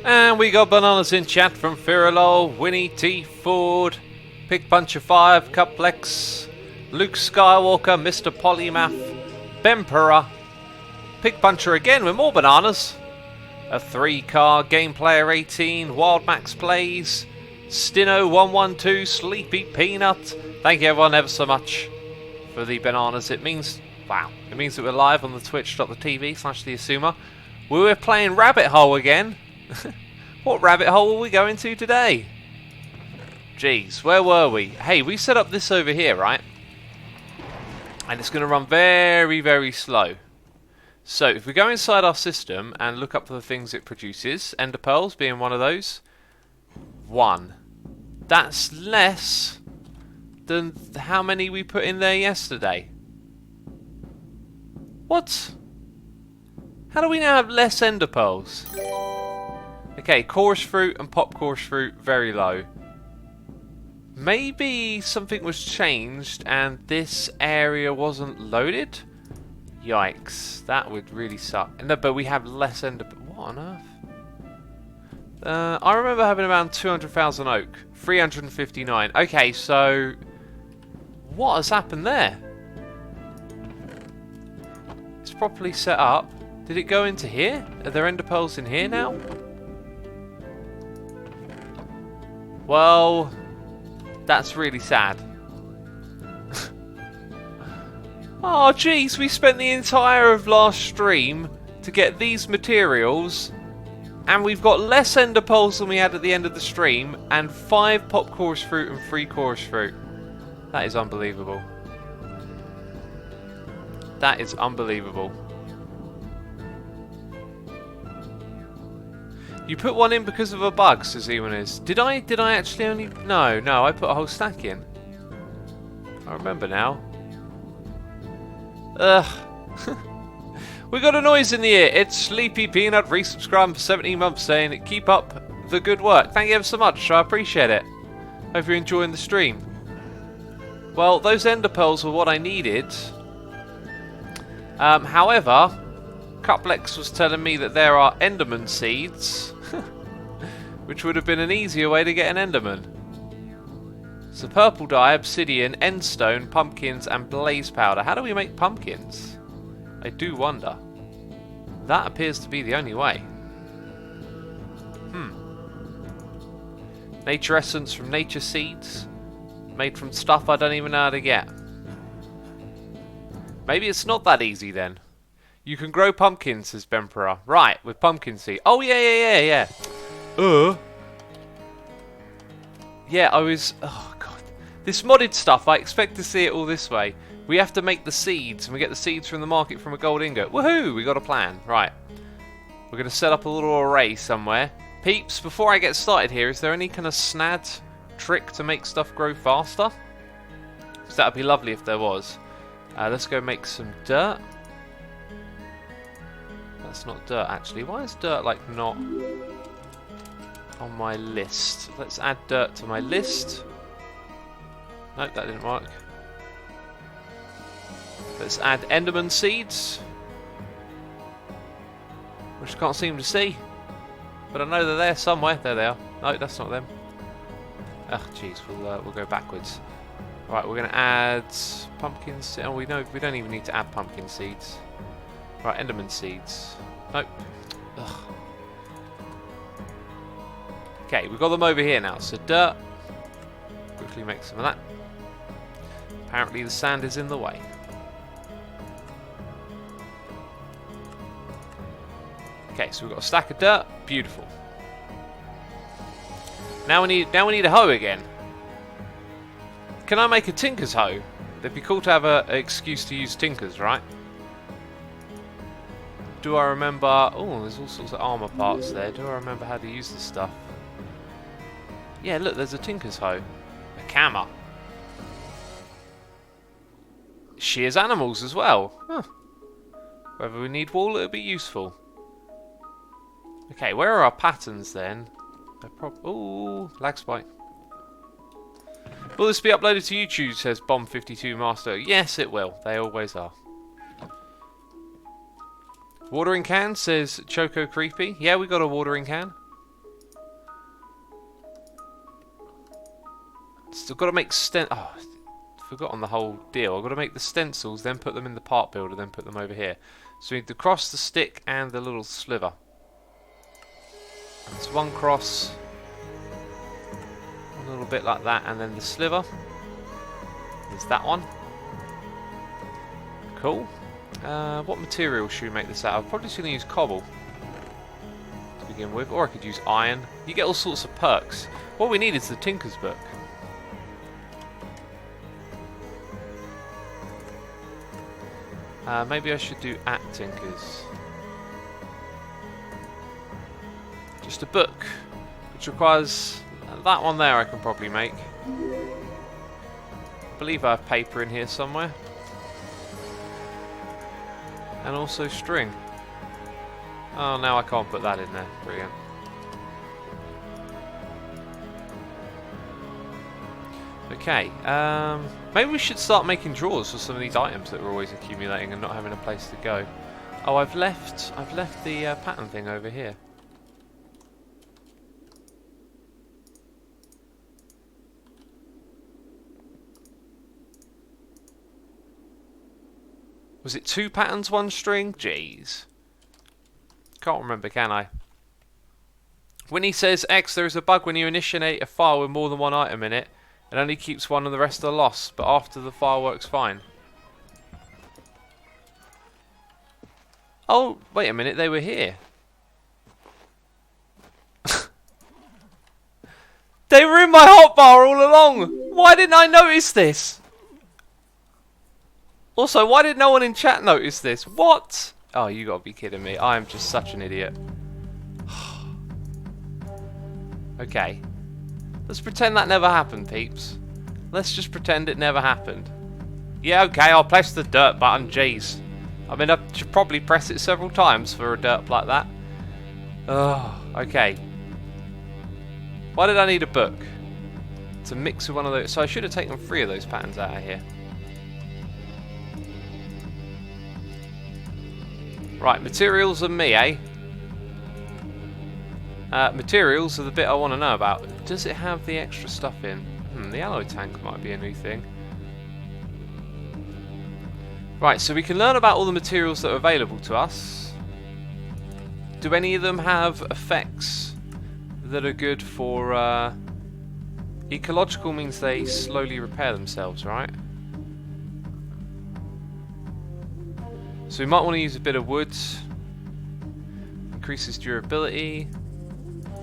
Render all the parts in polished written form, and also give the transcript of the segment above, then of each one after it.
And we got bananas in chat from Firolo, Winnie T. Ford, Pig Puncher 5, Cuplex, Luke Skywalker, Mr. Polymath, Bempera, Pig Puncher again with more bananas, a 3-car, Game Player 18, Wild Max Plays, Stino 112, Sleepy Peanut. Thank you everyone ever so much for the bananas. It means, wow, it means that we're live on the twitch.tv/theasuma. We were playing Rabbit Hole again. What rabbit hole will we go into today? Jeez, where were we? Hey, we set up this over here, right? And it's going to run very, very slow. So, if we go inside our system and look up for the things it produces, ender pearls being one of those, 1. That's less than how many we put in there yesterday. What? How do we now have less ender pearls? Okay, chorus fruit and pop chorus fruit, very low. Maybe something was changed and this area wasn't loaded? Yikes, that would really suck. No, but we have less ender... What on earth? I remember having around 200,000 oak. 359. Okay, so... what has happened there? It's properly set up. Did it go into here? Are there ender pearls in here now? Well, that's really sad. Oh jeez, we spent the entire of last stream to get these materials, and we've got less ender pearls than we had at the end of the stream, and 5 pop chorus fruit and 3 chorus fruit. That is unbelievable. That is unbelievable. You put one in because of a bug, says Ewanis. Did I actually only... No, I put a whole stack in. I remember now. Ugh. We got a noise in the ear. It's Sleepy Peanut resubscribing for 17 months saying, keep up the good work. Thank you ever so much. I appreciate it. Hope you're enjoying the stream. Well, those ender pearls were what I needed. However, Cuplex was telling me that there are Enderman seeds, which would have been an easier way to get an Enderman. So purple dye, obsidian, endstone, pumpkins, and blaze powder. How do we make pumpkins? I do wonder. That appears to be the only way. Nature essence from nature seeds, made from stuff I don't even know how to get. Maybe it's not that easy then. You can grow pumpkins, says Bempera. Right, with pumpkin seed. Oh, yeah. Yeah, I was... Oh, God. This modded stuff, I expect to see it all this way. We have to make the seeds, and we get the seeds from the market from a gold ingot. Woohoo! We got a plan. Right. We're going to set up a little array somewhere. Peeps, before I get started here, is there any kind of snad trick to make stuff grow faster? Because that would be lovely if there was. Let's go make some dirt. That's not dirt, actually. Why is dirt, like, not on my list? Let's add dirt to my list. Nope, that didn't work. Let's add Enderman seeds, which I can't seem to see. But I know they're there somewhere. There they are. No, that's not them. Ugh, jeez, we'll go backwards. Right, we're going to add pumpkin seeds. Oh, we don't even need to add pumpkin seeds. Right, Enderman seeds. Nope. Ugh. Okay, we've got them over here now. So dirt. Quickly make some of that. Apparently the sand is in the way. Okay, so we've got a stack of dirt. Beautiful. Now we need a hoe again. Can I make a tinker's hoe? It'd be cool to have an excuse to use tinkers, right? Do I remember... Oh, there's all sorts of armor parts there. Do I remember how to use this stuff? Yeah, look, there's a tinker's hoe. A cammer. Shears animals as well. Huh. Whether we need wool, it'll be useful. Okay, where are our patterns then? Ooh, lag spike. Will this be uploaded to YouTube, says Bomb52 Master? Yes, it will. They always are. Watering can, says Choco Creepy. Yeah, we got a watering can. Still got to make Oh, forgot on the whole deal. I've got to make the stencils, then put them in the part builder, then put them over here. So we need the cross, the stick, and the little sliver. It's one cross, a little bit like that, and then the sliver. There's that one. Cool. What material should we make this out of? Probably just going to use cobble to begin with, or I could use iron. You get all sorts of perks. What we need is the Tinker's Book. Maybe I should do at Tinkers. Just a book, which requires that one there I can probably make. I believe I have paper in here somewhere. And also string. Oh, now I can't put that in there. Brilliant. Okay, maybe we should start making drawers for some of these items that we're always accumulating and not having a place to go. Oh, I've left the pattern thing over here. Was it 2 patterns, 1 string? Jeez. Can't remember, can I? Winnie says, X, there is a bug when you initiate a file with more than 1 item in it. It only keeps 1 and the rest are lost, but after the file works fine. Oh, wait a minute, they were here. They were in my hotbar all along! Why didn't I notice this? Also, why did no one in chat notice this? What? Oh, you gotta be kidding me. I am just such an idiot. Okay. Let's pretend that never happened, peeps. Let's just pretend it never happened. Yeah, okay, I'll press the dirt button. Jeez. I mean, I should probably press it several times for a derp like that. Oh, okay. Why did I need a book? To mix with one of those. So I should have taken 3 of those patterns out of here. Right, materials and me, eh? Materials are the bit I want to know about. Does it have the extra stuff in? The alloy tank might be a new thing. Right, so we can learn about all the materials that are available to us. Do any of them have effects that are good for... ecological means they slowly repair themselves, right? So we might want to use a bit of wood. Increases durability.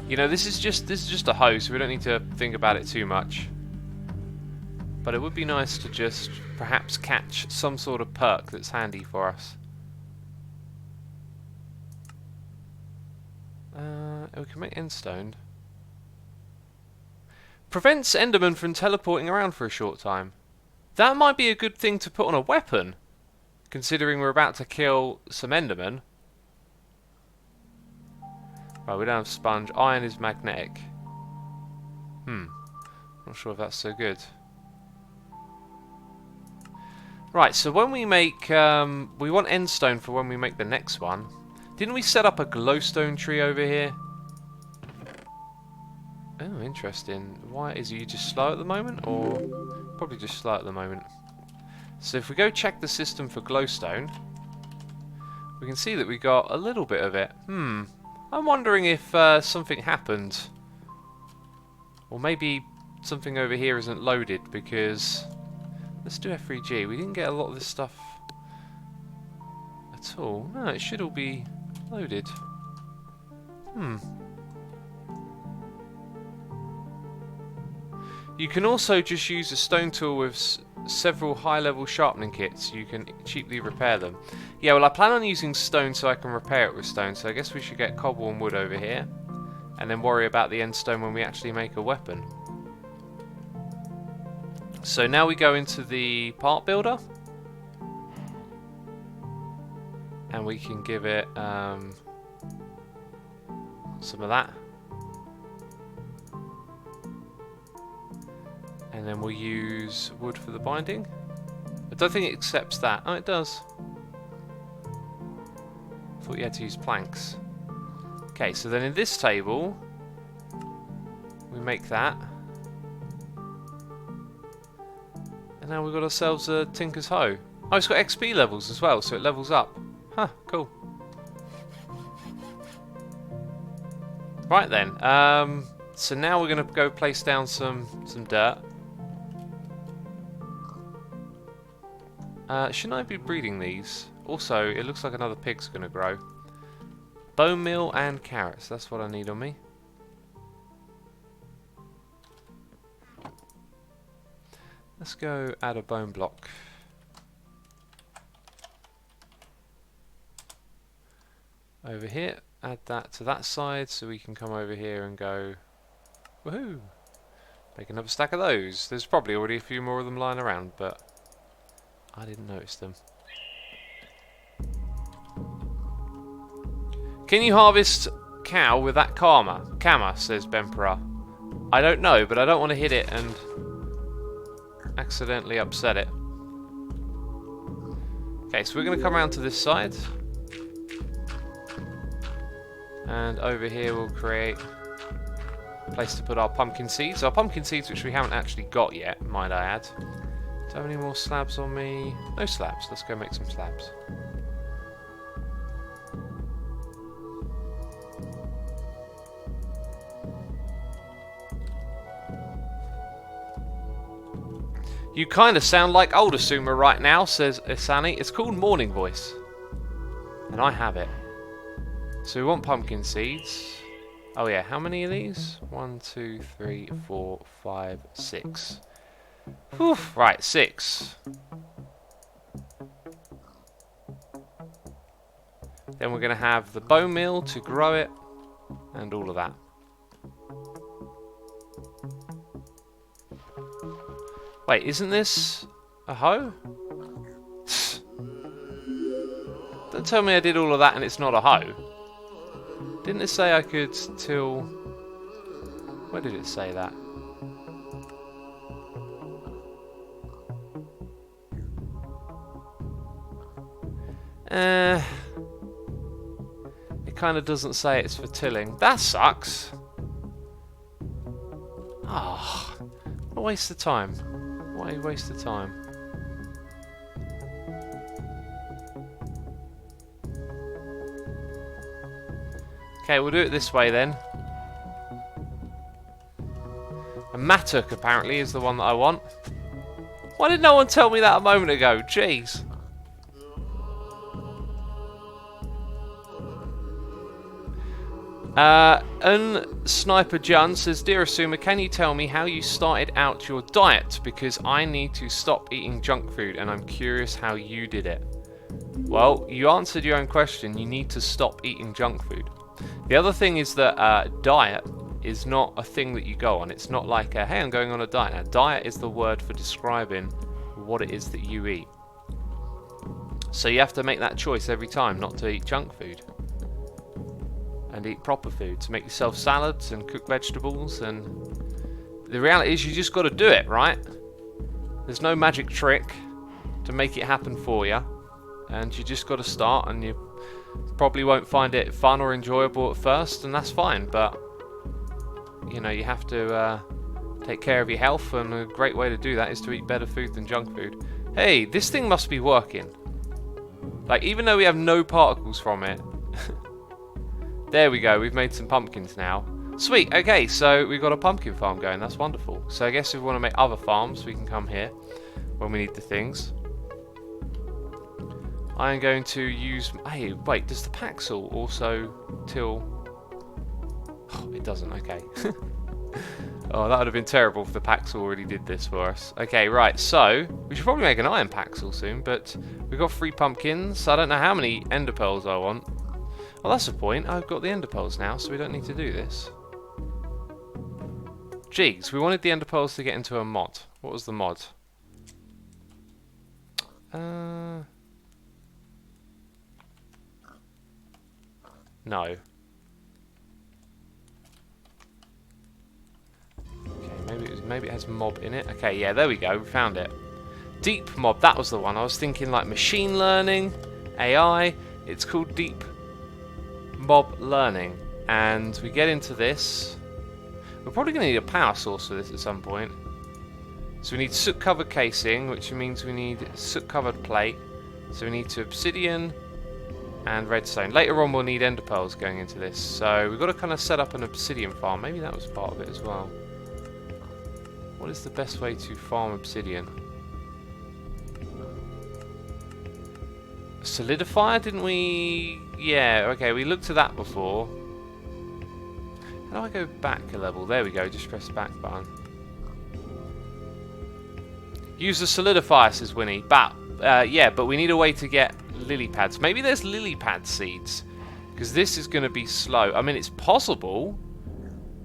You know, this is just a hoe, so we don't need to think about it too much. But it would be nice to just perhaps catch some sort of perk that's handy for us. We can make endstone. Prevents Enderman from teleporting around for a short time. That might be a good thing to put on a weapon, considering we're about to kill some Endermen. Right, we don't have sponge. Iron is magnetic. Not sure if that's so good. Right, so when we make... we want endstone for when we make the next one. Didn't we set up a glowstone tree over here? Oh, interesting. Why is he just slow at the moment? Or probably just slow at the moment. So if we go check the system for glowstone, we can see that we got a little bit of it. I'm wondering if something happened. Or maybe something over here isn't loaded because... Let's do F3G. We didn't get a lot of this stuff at all. No, it should all be loaded. You can also just use a stone tool with several high-level sharpening kits. You can cheaply repair them. Yeah, well, I plan on using stone so I can repair it with stone, so I guess we should get cobble and wood over here and then worry about the end stone when we actually make a weapon. So now we go into the part builder and we can give it some of that. And then we'll use wood for the binding. I don't think it accepts that. Oh, it does. Thought you had to use planks. Okay, so then in this table, we make that. And now we've got ourselves a Tinker's Hoe. Oh, it's got XP levels as well, so it levels up. Huh, cool. Right then, so now we're going to go place down some dirt. Shouldn't I be breeding these? Also, it looks like another pig's going to grow. Bone meal and carrots, that's what I need on me. Let's go add a bone block. Over here, add that to that side so we can come over here and go, woohoo! Make another stack of those. There's probably already a few more of them lying around, but I didn't notice them. Can you harvest cow with that Kama, says Bempera. I don't know, but I don't want to hit it and accidentally upset it. Okay, so we're going to come around to this side. And over here we'll create a place to put our pumpkin seeds. Our pumpkin seeds which we haven't actually got yet, might I add. Do I have any more slabs on me? No slabs. Let's go make some slabs. You kind of sound like old Asuma right now, says Isani. It's called Morning Voice. And I have it. So we want pumpkin seeds. Oh yeah, how many of these? 1, 2, 3, 4, 5, 6. Whew, right, 6. Then we're going to have the bone meal to grow it. And all of that. Wait, isn't this a hoe? Don't tell me I did all of that and it's not a hoe. Didn't it say I could till... Where did it say that? It kind of doesn't say it's for tilling. That sucks. Ah, oh, what a waste of time. What a waste of time. Okay, we'll do it this way then. A mattock apparently is the one that I want. Why did no one tell me that a moment ago? Jeez. Sniper Jun says, Dear Asuma, can you tell me how you started out your diet? Because I need to stop eating junk food and I'm curious how you did it. Well, you answered your own question. You need to stop eating junk food. The other thing is that diet is not a thing that you go on. It's not like, hey, I'm going on a diet. Now, diet is the word for describing what it is that you eat. So you have to make that choice every time not to eat junk food. And eat proper food. To make yourself salads and cook vegetables. And the reality is you just got to do it, right? There's no magic trick to make it happen for you. And you just got to start, and you probably won't find it fun or enjoyable at first, and that's fine, but you know, you have to take care of your health, and a great way to do that is to eat better food than junk food. Hey, this thing must be working. Like, even though we have no particles from it. There we go, we've made some pumpkins now. Sweet, okay, so we've got a pumpkin farm going, that's wonderful. So I guess if we want to make other farms, we can come here when we need the things. I'm going to use... Hey, wait, does the Paxel also till... Oh, it doesn't, okay. Oh, that would have been terrible if the Paxel already did this for us. Okay, right, so... We should probably make an iron Paxel soon, but... We've got 3 pumpkins. I don't know how many ender pearls I want. Oh, that's the point. I've got the ender pearls now, so we don't need to do this. Jeez, we wanted the ender pearls to get into a mod. What was the mod? No. Okay, maybe it has mob in it. Okay, yeah, there we go. We found it. Deep mob. That was the one. I was thinking like machine learning, AI. It's called deep mob learning. And we get into this. We're probably going to need a power source for this at some point. So we need soot covered casing, which means we need soot covered plate. So we need to obsidian and redstone. Later on we'll need ender pearls going into this. So we've got to kind of set up an obsidian farm. Maybe that was part of it as well. What is the best way to farm obsidian? Solidifier, didn't we? Yeah, okay, we looked at that before. How do I go back a level? There we go, just press the back button. Use the solidifier, says Winnie. But, yeah, but we need a way to get lily pads. Maybe there's lily pad seeds. Because this is going to be slow. I mean, it's possible.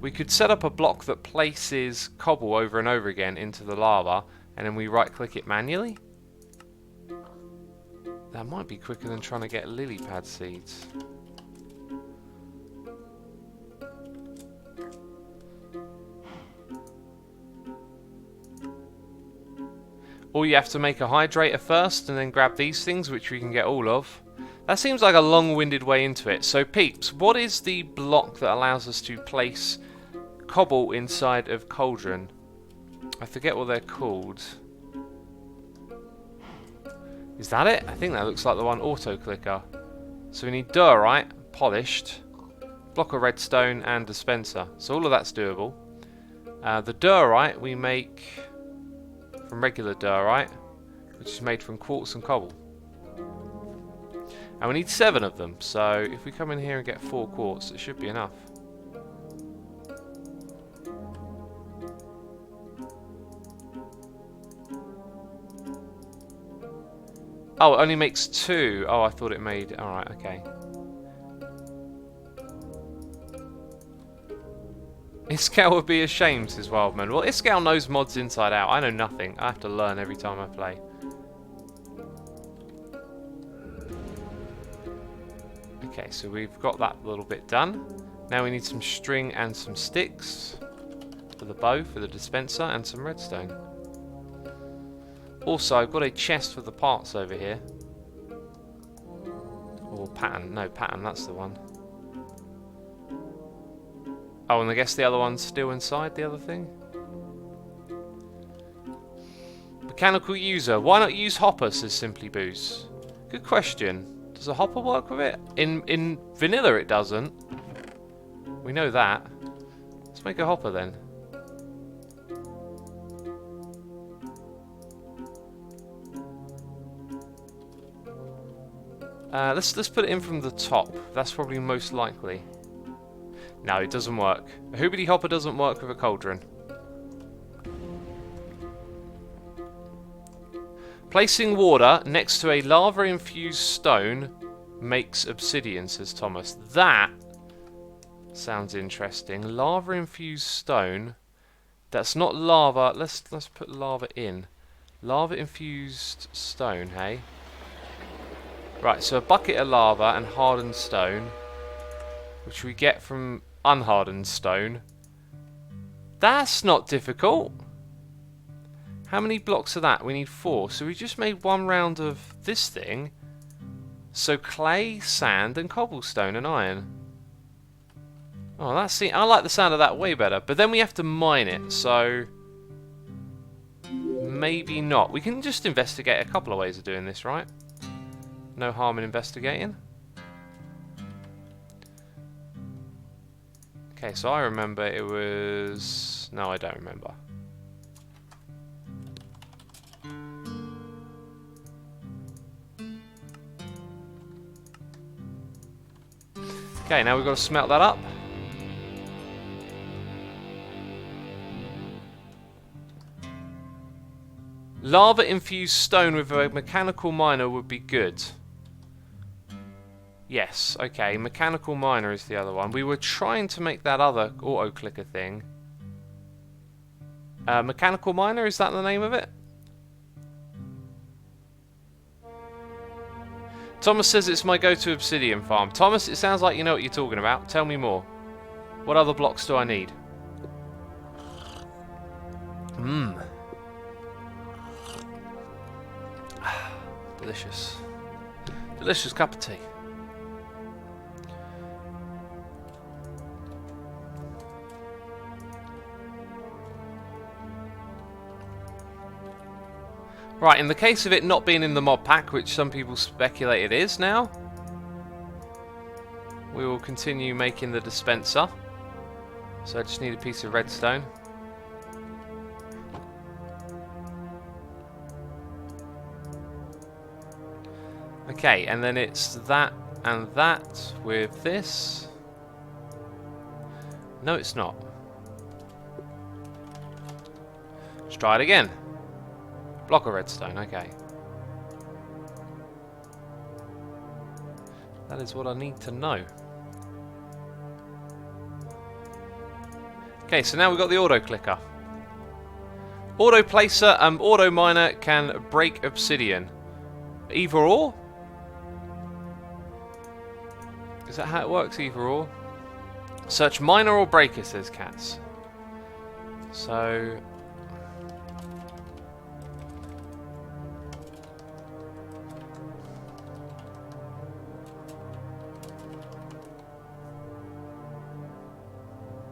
We could set up a block that places cobble over and over again into the lava. And then we right-click it manually. That might be quicker than trying to get lily pad seeds. Or you have to make a hydrator first and then grab these things, which we can get all of. That seems like a long-winded way into it. So peeps, what is the block that allows us to place cobble inside of cauldron? I forget what they're called. Is that it? I think that looks like the one, auto clicker. So we need diorite, polished, block of redstone and dispenser. So all of that's doable. The diorite we make from regular diorite, which is made from quartz and cobble. And we need 7 of them, so if we come in here and get 4 quartz, it should be enough. Oh, it only makes 2. Oh, I thought it made... Alright, okay. Iskal would be ashamed, says Wildman. Well, Iskal knows mods inside out. I know nothing. I have to learn every time I play. Okay, so we've got that little bit done. Now we need some string and some sticks for the bow, for the dispenser, and some redstone. Also, I've got a chest for the parts over here. Or pattern. No, pattern, that's the one. Oh, and I guess the other one's still inside the other thing. Mechanical user. Why not use hopper, says Simply Boost. Good question. Does a hopper work with it? In vanilla it doesn't. We know that. Let's make a hopper then. Let's put it in from the top. That's probably most likely. No, it doesn't work. A hoobity hopper doesn't work with a cauldron. Placing water next to a lava-infused stone makes obsidian, says Thomas. That sounds interesting. Lava-infused stone. That's not lava. Let's put lava in. Lava-infused stone, hey? Right, so a bucket of lava and hardened stone, which we get from unhardened stone. That's not difficult. How many blocks of that? We need 4. So we just made 1 round of this thing. So clay, sand, and cobblestone and iron. Oh, that's I like the sound of that way better. But then we have to mine it, so maybe not. We can just investigate a couple of ways of doing this, right? No harm in investigating. Okay, so I remember it was... No, I don't remember. Okay, now we've got to smelt that up. Lava-infused stone with a mechanical miner would be good. Yes, okay, mechanical miner is the other one. We were trying to make that other auto-clicker thing. Mechanical miner, is that the name of it? Thomas says it's my go-to obsidian farm. Thomas, it sounds like you know what you're talking about. Tell me more. What other blocks do I need? Mmm. Delicious. Delicious cup of tea. Right, in the case of it not being in the mod pack, which some people speculate it is now, we will continue making the dispenser. So I just need a piece of redstone. Okay, and then it's that and that with this. No, it's not. Let's try it again. Block of redstone, okay. That is what I need to know. Okay, so now we've got the auto clicker. Auto placer and auto miner can break obsidian. Either or? Is that how it works, either or? Search miner or breaker, says Cats. So...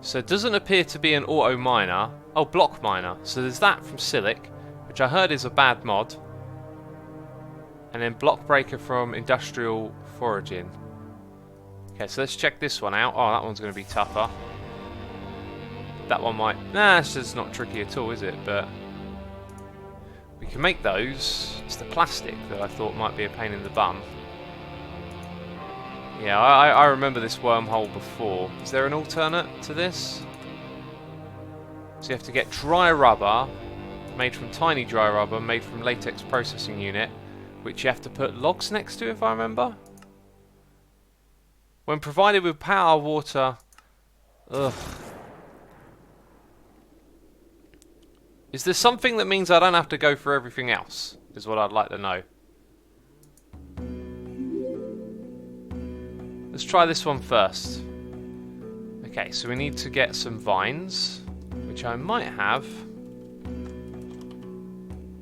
So it doesn't appear to be an auto miner. Oh, block miner. So there's that from Silic, which I heard is a bad mod. And then block breaker from industrial foraging. Okay, so let's check this one out. Oh, that one's going to be tougher. That one might... Nah, it's just not tricky at all, is it? But we can make those. It's the plastic that I thought might be a pain in the bum. Yeah, I remember this wormhole before. Is there an alternate to this? So you have to get dry rubber, made from tiny dry rubber, made from latex processing unit, which you have to put logs next to, if I remember. When provided with power, water... Ugh. Is there something that means I don't have to go for everything else? Is what I'd like to know. Let's try this one first. Okay, so we need to get some vines, which I might have.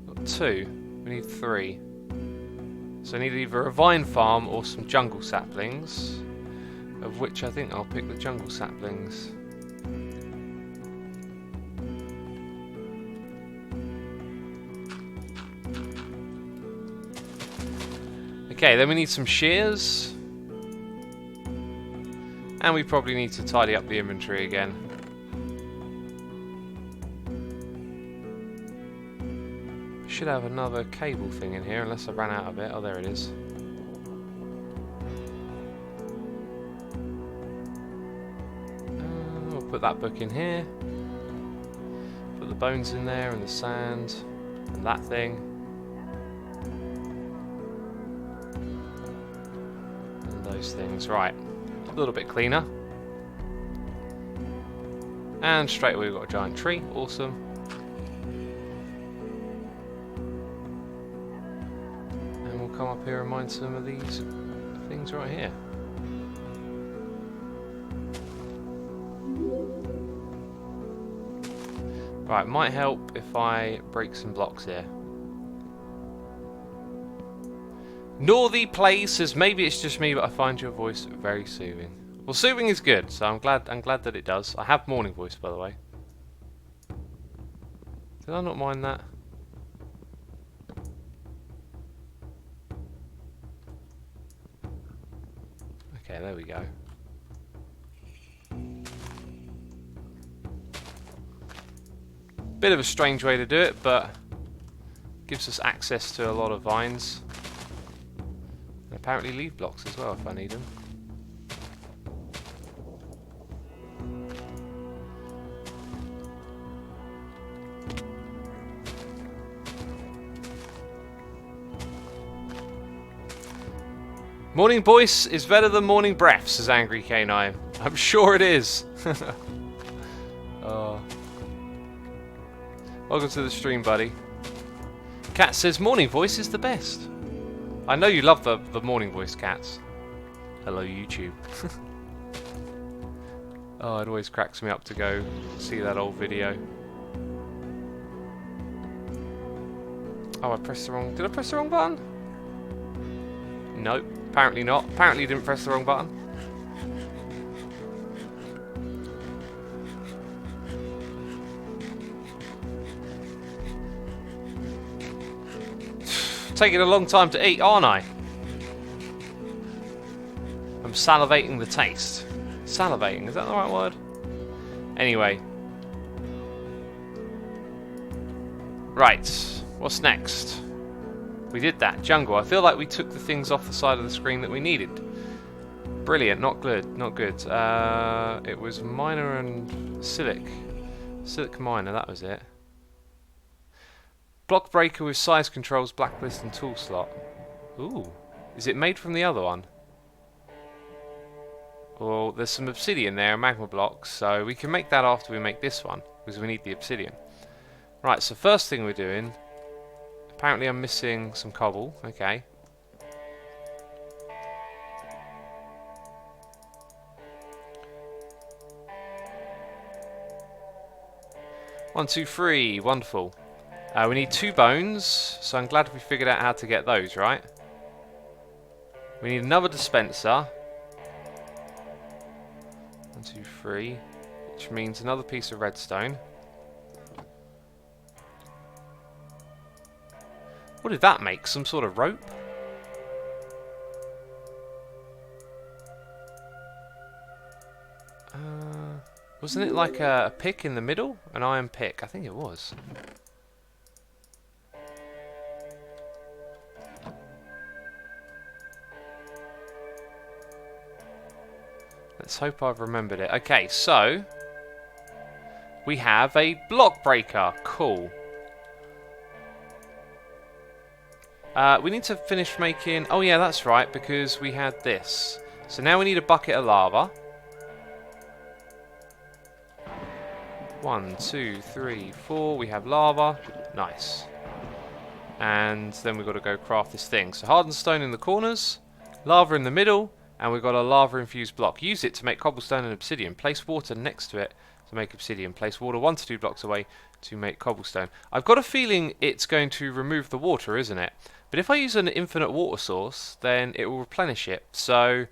Got 2. We need 3. So I need either a vine farm or some jungle saplings, of which I think I'll pick the jungle saplings. Okay, then we need some shears. And we probably need to tidy up the inventory again. Should have another cable thing in here, unless I ran out of it. Oh, there it is. We'll put that book in here. Put the bones in there, and the sand, and that thing. And those things. Right. A little bit cleaner. And straight away we've got a giant tree. Awesome. And we'll come up here and mine some of these things right here. Right, might help if I break some blocks here. Northy Plays says maybe it's just me, but I find your voice very soothing. Well, soothing is good, so I'm glad that it does. I have morning voice, by the way. Did I not mind that? Okay, there we go. Bit of a strange way to do it, but gives us access to a lot of vines. And apparently leaf blocks as well if I need them. Morning voice is better than morning breath, says Angry Canine. I'm sure it is. Oh. Welcome to the stream, buddy. Cat says morning voice is the best. I know you love the morning voice, Cats. Hello, YouTube. Oh, it always cracks me up to go see that old video. Oh, I pressed the wrong... Did I press the wrong button? Nope, apparently not. Apparently you didn't press the wrong button. taking a long time to eat, aren't I? I'm salivating the taste. Salivating, is that the right word? Anyway. Right, what's next? We did that, jungle. I feel like we took the things off the side of the screen that we needed. Brilliant, not good, not good. It was miner and silic. Silic miner, that was it. Block breaker with size controls, blacklist and tool slot. Ooh, is it made from the other one? Well, there's some obsidian there, magma blocks, so we can make that after we make this one, because we need the obsidian. Right, so first thing we're doing, apparently I'm missing some cobble, okay. One, two, three, wonderful. We need 2 bones, so I'm glad we figured out how to get those, right? We need another dispenser. 1, 2, 3, which means another piece of redstone. What did that make? Some sort of rope? Wasn't it like a pick in the middle? An iron pick? I think it was. Let's hope I've remembered it. Okay, so we have a block breaker. Cool. We need to finish making... Oh yeah, that's right, because we had this. So now we need a bucket of lava. 1, 2, 3, 4. We have lava. Nice. And then we've got to go craft this thing. So hardened stone in the corners, lava in the middle, and we've got a lava infused block. Use it to make cobblestone and obsidian. Place water next to it to make obsidian. Place water 1 to 2 blocks away to make cobblestone. I've got a feeling it's going to remove the water, isn't it? But if I use an infinite water source, then it will replenish it. So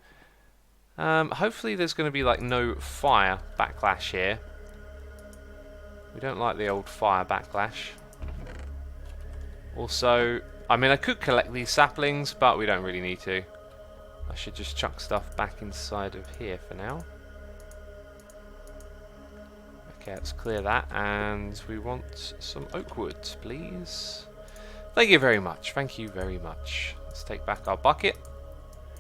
hopefully there's going to be like no fire backlash here. We don't like the old fire backlash. Also, I mean, I could collect these saplings, but we don't really need to. I should just chuck stuff back inside of here for now. Okay, let's clear that, and we want some oak wood, please. Thank you very much, thank you very much. Let's take back our bucket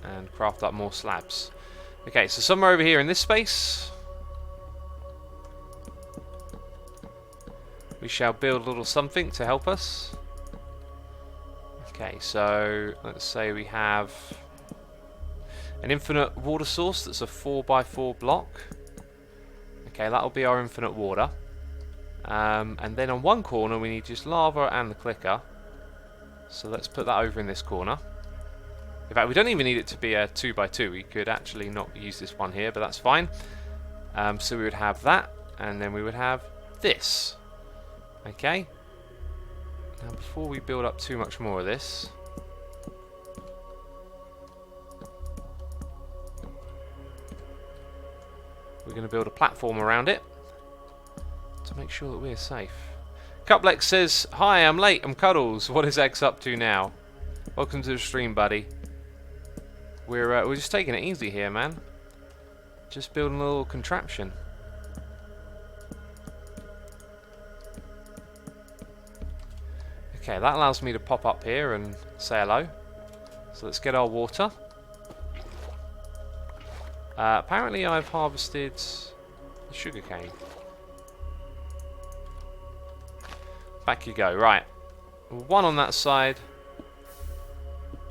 and craft up more slabs. Okay, so somewhere over here in this space, we shall build a little something to help us. Okay, so let's say we have an infinite water source that's a 4x4 block. Okay, that'll be our infinite water. And then on one corner we need just lava and the clicker. So let's put that over in this corner. In fact, we don't even need it to be a 2x2. We could actually not use this one here, but that's fine. So we would have that, and then we would have this. Okay. Now before we build up too much more of this, we're going to build a platform around it to make sure that we're safe. Cuplex says, "Hi, I'm late. I'm Cuddles. What is X up to now? Welcome to the stream, buddy. We're just taking it easy here, man. Just building a little contraption." Okay, that allows me to pop up here and say hello. So let's get our water. Apparently I've harvested the sugarcane. Back you go. Right. One on that side.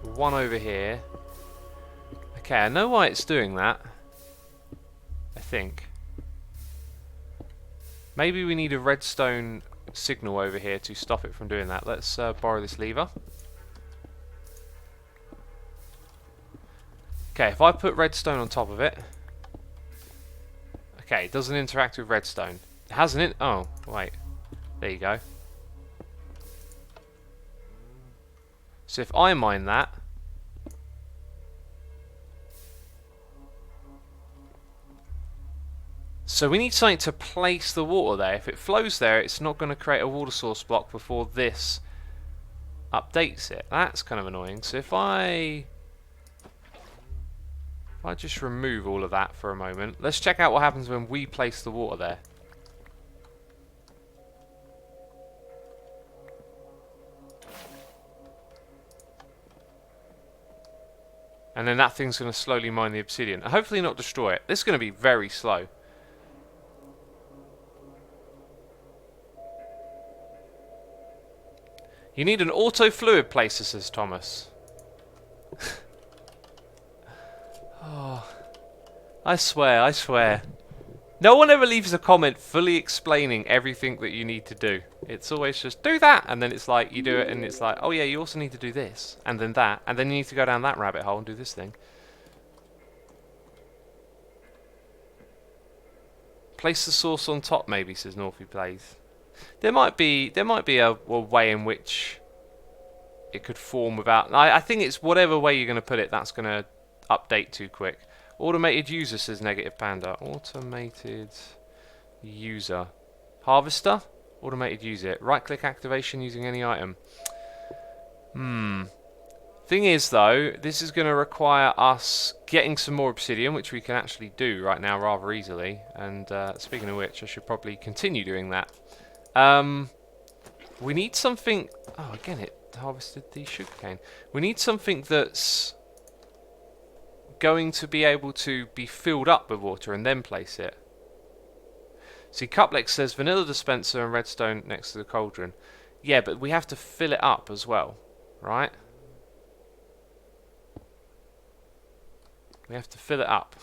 One over here. Okay, I know why it's doing that. I think. Maybe we need a redstone signal over here to stop it from doing that. Let's borrow this lever. Okay, if I put redstone on top of it. Okay, it doesn't interact with redstone. It hasn't. Oh, wait. There you go. So if I mine that, so we need something to place the water there. If it flows there, it's not going to create a water source block before this updates it. That's kind of annoying. So if I just remove all of that for a moment, let's check out what happens when we place the water there. And then that thing's going to slowly mine the obsidian. Hopefully not destroy it. This is going to be very slow. You need an auto fluid placer, says Thomas. Oh, I swear, I swear. No one ever leaves a comment fully explaining everything that you need to do. It's always just, do that! And then it's like, you do it and it's like, oh yeah, you also need to do this. And then that. And then you need to go down that rabbit hole and do this thing. Place the source on top maybe, says Northy Plays. There might be a way in which it could form without... I think it's whatever way you're going to put it, that's going to update too quick. Automated user, says Negative Panda. Automated user. Harvester? Automated user. Right click activation using any item. Thing is though, this is going to require us getting some more obsidian, which we can actually do right now rather easily. And speaking of which, I should probably continue doing that. We need something... Oh, again, it harvested the sugarcane. We need something that's going to be able to be filled up with water and then place it. See, Cuplex says vanilla dispenser and redstone next to the cauldron. Yeah, but we have to fill it up as well, right? We have to fill it up.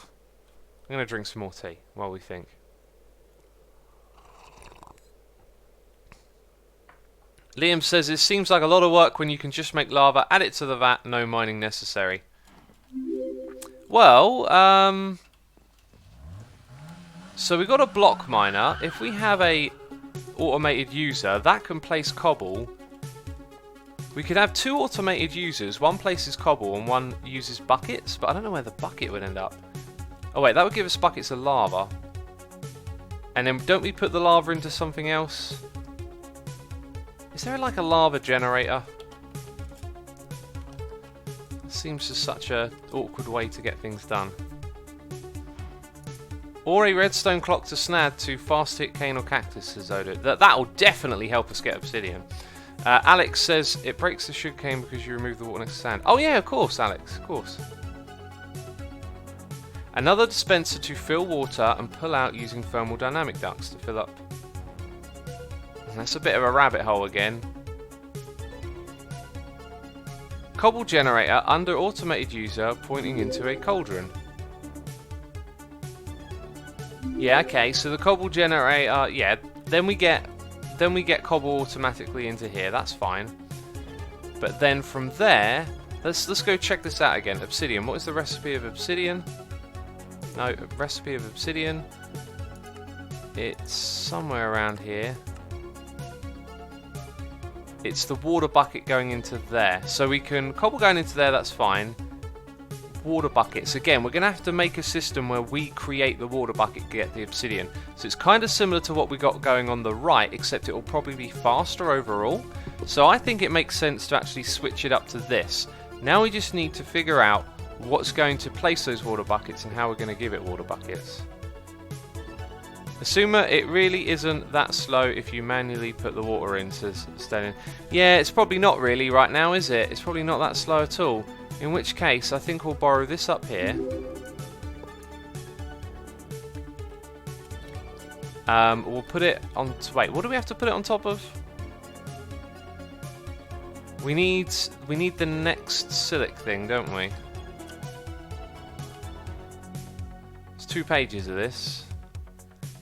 I'm going to drink some more tea while we think. Liam says, it seems like a lot of work when you can just make lava, add it to the vat, no mining necessary. Well, so we got a block miner. If we have a automated user, that can place cobble. We could have two automated users. One places cobble and one uses buckets, but I don't know where the bucket would end up. Oh wait, that would give us buckets of lava. And then don't we put the lava into something else? Is there like a lava generator? Seems just such a awkward way to get things done. Or a redstone clock to snad to fast hit cane or cactus, says Odo. That'll definitely help us get obsidian. Alex says it breaks the sugarcane because you remove the water next to sand. Oh yeah, of course, Alex, of course. Another dispenser to fill water and pull out using thermodynamic ducts to fill up. That's a bit of a rabbit hole again. Cobble generator under automated user pointing into a cauldron. Yeah, okay, so the cobble generator, yeah, then we get cobble automatically into here, that's fine. But then from there, let's go check this out again. Obsidian, what is the recipe of obsidian? No, recipe of obsidian. It's somewhere around here. It's the water bucket going into there. So we can cobble going into there, that's fine. Water buckets. Again, we're going to have to make a system where we create the water bucket to get the obsidian. So it's kind of similar to what we got going on the right, except it will probably be faster overall. So I think it makes sense to actually switch it up to this. Now we just need to figure out what's going to place those water buckets and how we're going to give it water buckets. Asuma, it really isn't that slow if you manually put the water in, says Stellan. Yeah, it's probably not really right now, is it? It's probably not that slow at all. In which case, I think we'll borrow this up here. We'll put it on... Wait, what do we have to put it on top of? We need the next silic thing, don't we? There's 2 pages of this.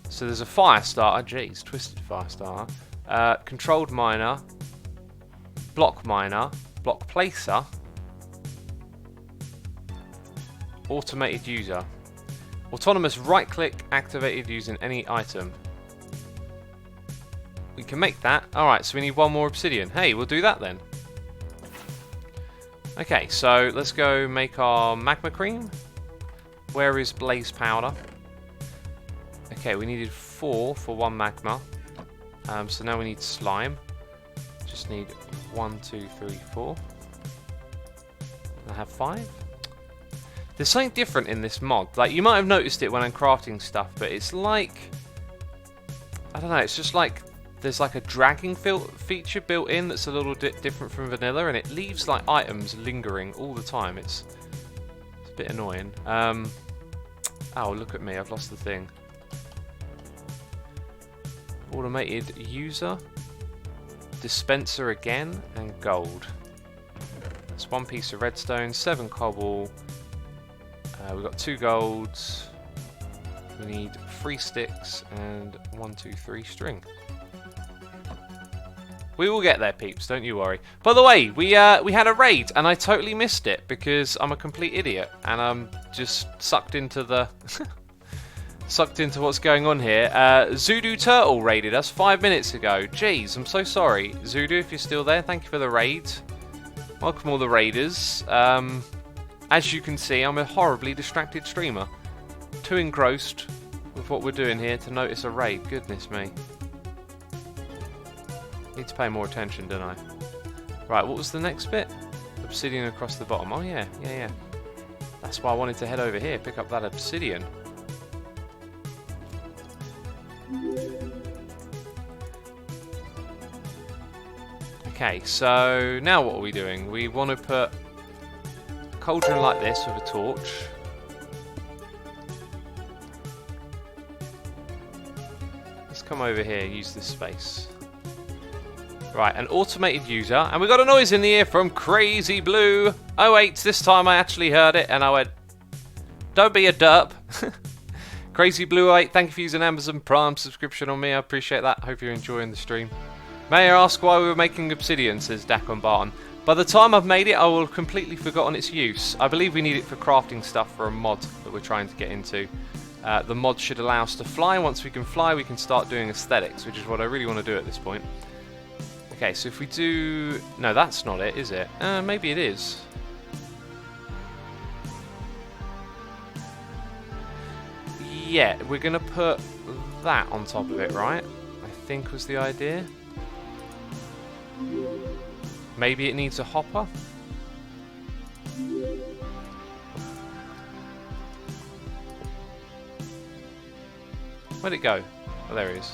So there's a fire starter, jeez, twisted fire starter, controlled miner, block placer, automated user, autonomous right click activated using any item. We can make that. Alright, so we need 1 more obsidian. Hey, we'll do that then. Okay, so let's go make our magma cream. Where is blaze powder? Okay, we needed 4 for 1 magma. So now we need slime. Just need 1, 2, 3, 4. I have 5. There's something different in this mod. Like, you might have noticed it when I'm crafting stuff, but it's like, I don't know, it's just like there's like a dragging feature built in that's a little bit different from vanilla, and it leaves like items lingering all the time. It's a bit annoying. Oh, look at me, I've lost the thing. Automated user, dispenser again, and gold. That's 1 piece of redstone, 7 cobble. We've got 2 golds. We need 3 sticks and 1, 2, 3 string. We will get there, peeps. Don't you worry. By the way, we had a raid and I totally missed it because I'm a complete idiot and I'm just sucked into the sucked into what's going on here. Zudu Turtle raided us 5 minutes ago. Jeez, I'm so sorry, Zudu, if you're still there. Thank you for the raid. Welcome all the raiders. As you can see, I'm a horribly distracted streamer. Too engrossed with what we're doing here to notice a raid. Goodness me. Need to pay more attention, don't I? Right, what was the next bit? Obsidian across the bottom. Oh yeah. That's why I wanted to head over here, pick up that obsidian. Okay, so now what are we doing? We want to put a cauldron like this with a torch. Let's come over here and use this space. Right, an automated user, and we got a noise in the ear from Crazy Blue. Oh wait, this time I actually heard it, and I went, "Don't be a derp." Crazy Blue 8, thank you for using Amazon Prime subscription on me. I appreciate that. Hope you're enjoying the stream. May I ask why we were making obsidian? Says Dakon Barton. By the time I've made it, I will have completely forgotten its use. I believe we need it for crafting stuff for a mod that we're trying to get into. The mod should allow us to fly. Once we can fly, we can start doing aesthetics, which is what I really want to do at this point. Okay, so if we do... No, that's not it, is it? Maybe it is. Yeah, we're going to put that on top of it, right? I think was the idea. Maybe it needs a hopper? Where'd it go? Oh, there it is.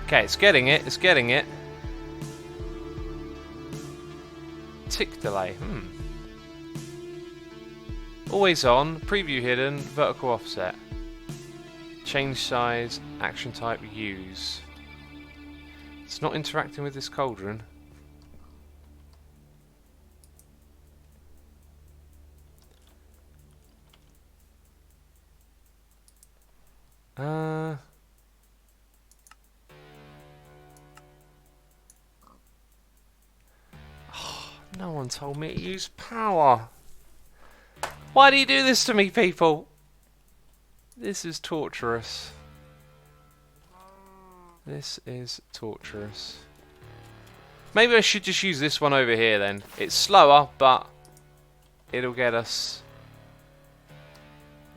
Okay, it's getting it, it's getting it. Tick delay, Always on, preview hidden, vertical offset. Change size, action type, use. It's not interacting with this cauldron. No one told me to use power. Why do you do this to me, people? This is torturous. This is torturous. Maybe I should just use this one over here then. It's slower, but it'll get us.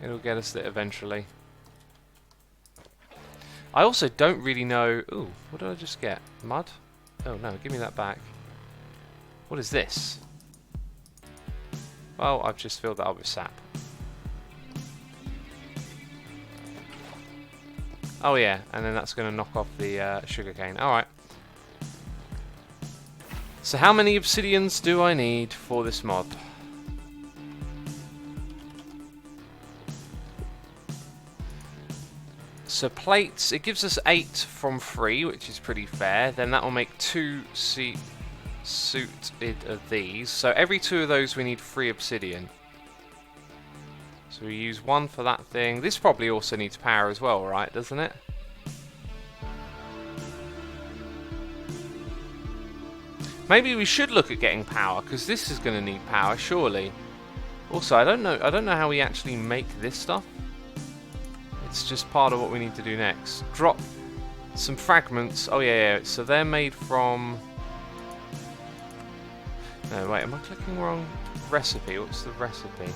It'll get us there eventually. I also don't really know. Ooh, what did I just get? Mud? Oh no, give me that back. What is this? Well, I've just filled that up with sap. Oh yeah, and then that's going to knock off the sugarcane. Alright. So how many obsidians do I need for this mod? So plates, it gives us 8 from 3, which is pretty fair. Then that will make 2 suited of these. So every 2 of those we need 3 obsidian. So we use 1 for that thing. This probably also needs power as well, right? Doesn't it? Maybe we should look at getting power, because this is going to need power, surely. Also, I don't know how we actually make this stuff. It's just part of what we need to do next. Drop some fragments. Oh yeah. So they're made from. No, wait. Am I clicking wrong? Recipe. What's the recipe?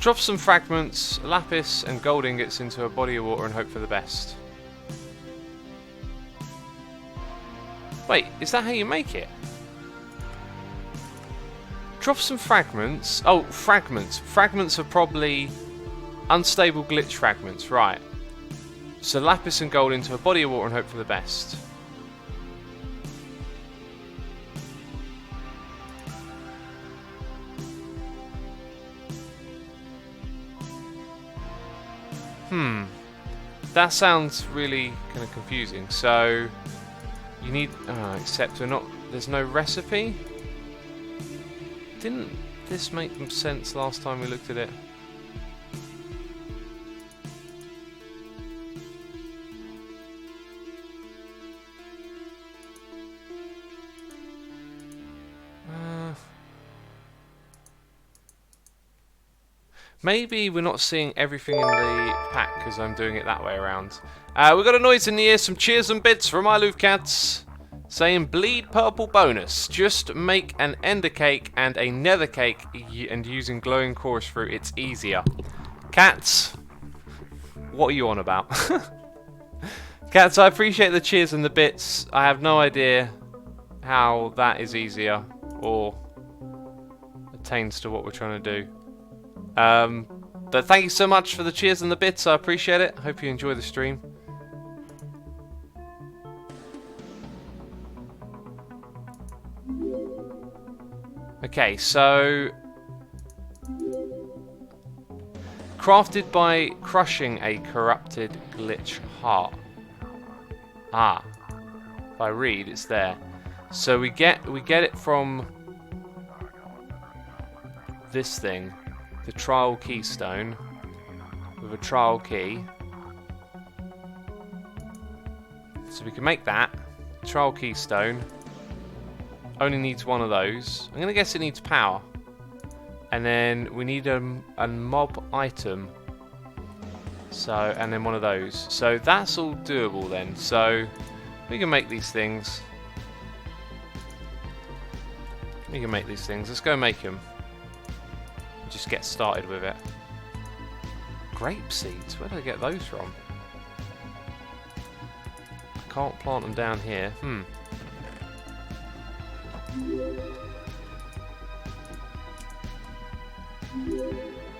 Drop some fragments, lapis and gold ingots into a body of water and hope for the best. Wait, is that how you make it? Drop some fragments. Oh, fragments. Fragments are probably unstable glitch fragments, right. So lapis and gold into a body of water and hope for the best. That sounds really kind of confusing. So you need, except there's no recipe. Didn't this make sense last time we looked at it? Maybe we're not seeing everything in the pack because I'm doing it that way around. We've got a noise in the ear, some cheers and bits from my Loof Cats saying bleed purple bonus. Just make an ender cake and a nether cake and using glowing chorus fruit, it's easier. Cats, what are you on about? Cats, I appreciate the cheers and the bits. I have no idea how that is easier or attains to what we're trying to do. But thank you so much for the cheers and the bits, I appreciate it. Hope you enjoy the stream. Okay, so crafted by crushing a corrupted glitch heart. Ah, if I read, it's there. So we get it from this thing. The trial keystone with a trial key. So we can make that. Trial keystone. Only needs one of those. I'm going to guess it needs power. And then we need a mob item. So, and then one of those. So that's all doable then. So we can make these things. Let's go make them. Just get started with it. Grape seeds, where did I get those from? I can't plant them down here.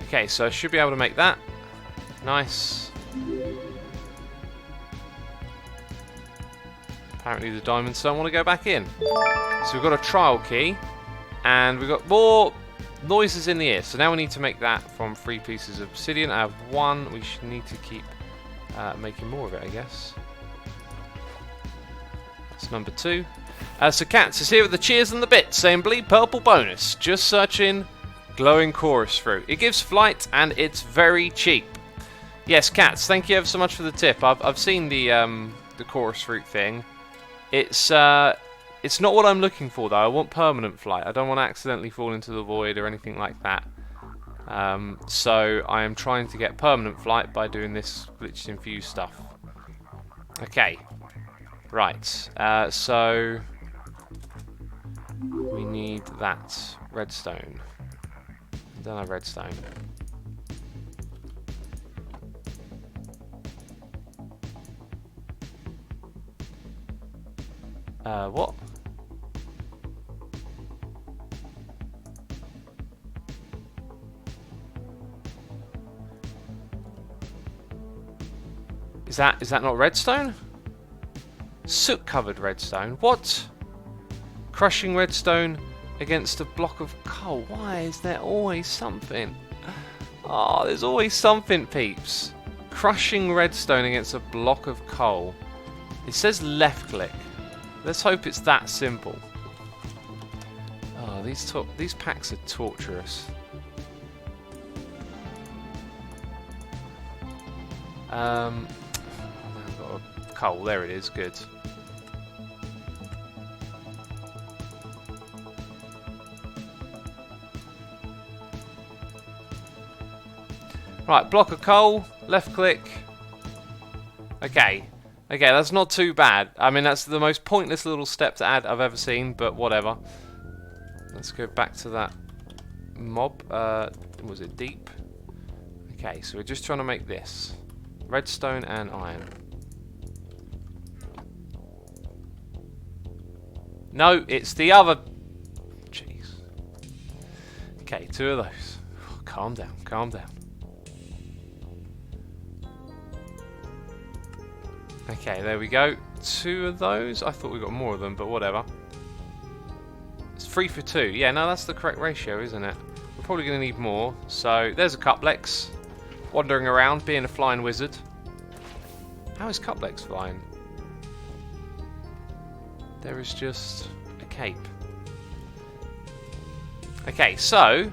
Okay, so I should be able to make that. Nice. Apparently the diamonds don't want to go back in. So we've got a trial key. And we've got more noises in the ear. So now we need to make that from 3 pieces of obsidian. I have 1. We should need to keep making more of it, I guess. That's number 2. So Cats is here with the cheers and the bits, saying bleed purple bonus. Just searching glowing chorus fruit. It gives flight and it's very cheap. Yes, Cats, thank you ever so much for the tip. I've seen the chorus fruit thing. It's not what I'm looking for though. I want permanent flight. I don't want to accidentally fall into the void or anything like that. So I am trying to get permanent flight by doing this glitched infused stuff. Okay. Right. So we need that redstone. I don't have redstone. What? Is that not redstone? Soot-covered redstone. What? Crushing redstone against a block of coal. Why is there always something? Oh, there's always something, peeps. Crushing redstone against a block of coal. It says left click. Let's hope it's that simple. Oh, these packs are torturous. I've got a coal. There it is. Good. Right, block of coal. Left click. Okay. Okay, that's not too bad. I mean, that's the most pointless little step to add I've ever seen, but whatever. Let's go back to that mob. Was it deep? Okay, so we're just trying to make this. Redstone and iron. No, it's the other... Jeez. Okay, 2 of those. Calm down, calm down. Okay, there we go. 2 of those. I thought we got more of them, but whatever. It's 3 for 2. Yeah, no, that's the correct ratio, isn't it? We're probably going to need more. So, there's a Cuplex. Wandering around, being a flying wizard. How is Cuplex flying? There is just a cape. Okay, so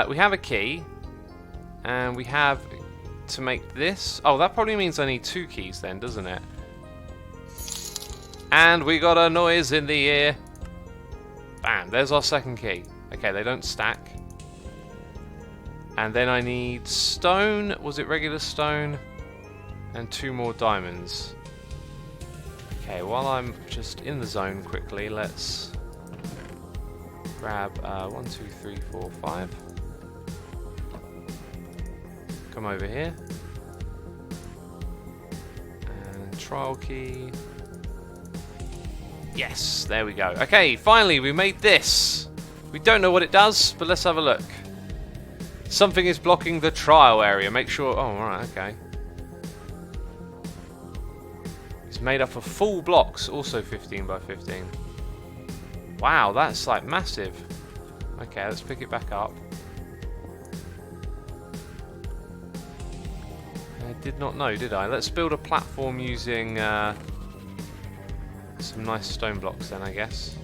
we have a key, and we have to make this. Oh, that probably means I need 2 keys then, doesn't it? And we got a noise in the ear. Bam, there's our second key. Okay, they don't stack. And then I need stone. Was it regular stone? And 2 more diamonds. Okay, while I'm just in the zone quickly, let's grab 1, 2, 3, 4, 5. Come over here. And trial key. Yes, there we go. Okay, finally we made this. We don't know what it does, but let's have a look. Something is blocking the trial area. Make sure... Oh, right, okay. It's made up of full blocks, also 15 by 15. Wow, that's like massive. Okay, let's pick it back up. I did not know, did I? Let's build a platform using some nice stone blocks then, I guess.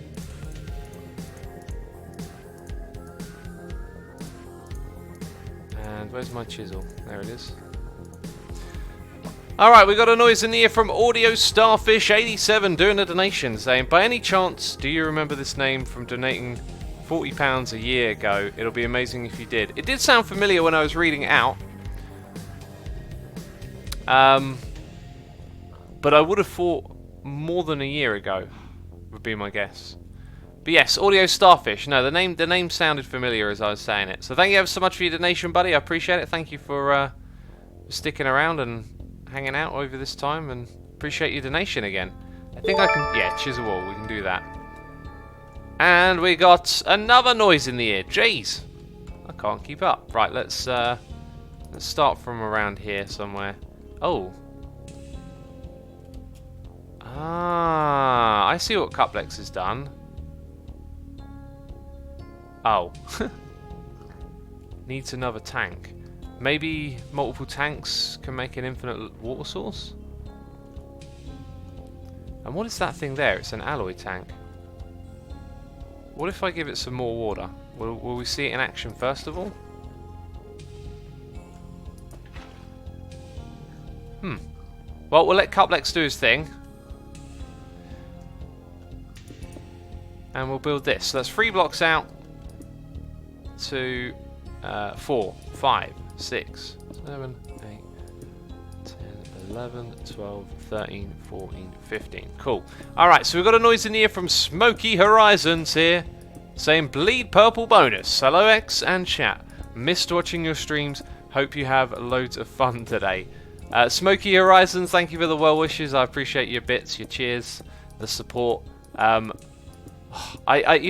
And where's my chisel? There it is. Alright, we got a noise in the ear from Audio Starfish87 doing a donation saying, by any chance, do you remember this name from donating £40 a year ago? It'll be amazing if you did. It did sound familiar when I was reading it out. But I would have thought more than a year ago would be my guess. But yes, Audio Starfish. No, the name sounded familiar as I was saying it. So thank you ever so much for your donation, buddy. I appreciate it. Thank you for sticking around and hanging out over this time, and appreciate your donation again. I think I can... Yeah, chisel wall. We can do that. And we got another noise in the ear. Jeez. I can't keep up. Right, let's start from around here somewhere. Oh. Ah, I see what Cuplex has done. Oh. Needs another tank. Maybe multiple tanks can make an infinite water source? And what is that thing there? It's an alloy tank. What if I give it some more water? Will we see it in action first of all? Well, we'll let Cuplex do his thing. And we'll build this. So that's 3 blocks out to 4, 5, 6, 7, 8, 10, 11, 12, 13, 14, 15. Cool. Alright, so we've got a noise in the ear from Smoky Horizons here, saying bleed purple bonus. Hello X and chat. Missed watching your streams. Hope you have loads of fun today. Smoky Horizons, thank you for the well wishes. I appreciate your bits, your cheers, the support. You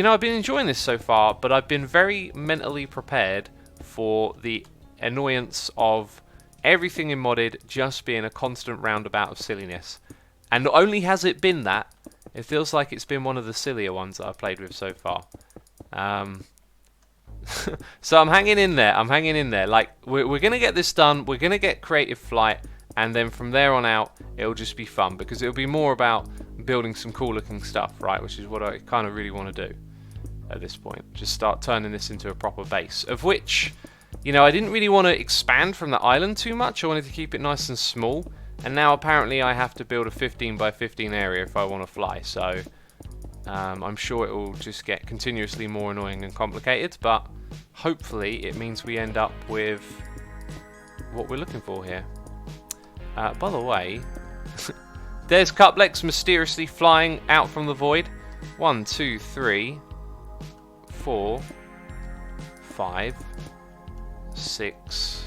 know, I've been enjoying this so far, but I've been very mentally prepared for the annoyance of everything in modded just being a constant roundabout of silliness. And not only has it been that, it feels like it's been one of the sillier ones that I've played with so far. So I'm hanging in there. I'm hanging in there. Like, we're going to get this done. We're going to get Creative Flight. And then from there on out, it'll just be fun. Because it'll be more about building some cool looking stuff, right? Which is what I kind of really want to do at this point. Just start turning this into a proper base. Of which, you know, I didn't really want to expand from the island too much. I wanted to keep it nice and small. And now apparently I have to build a 15 by 15 area if I want to fly. So I'm sure it will just get continuously more annoying and complicated. But hopefully it means we end up with what we're looking for here. By the way, there's Cuplex mysteriously flying out from the void. 1, 2, 3, 4, 5, 6,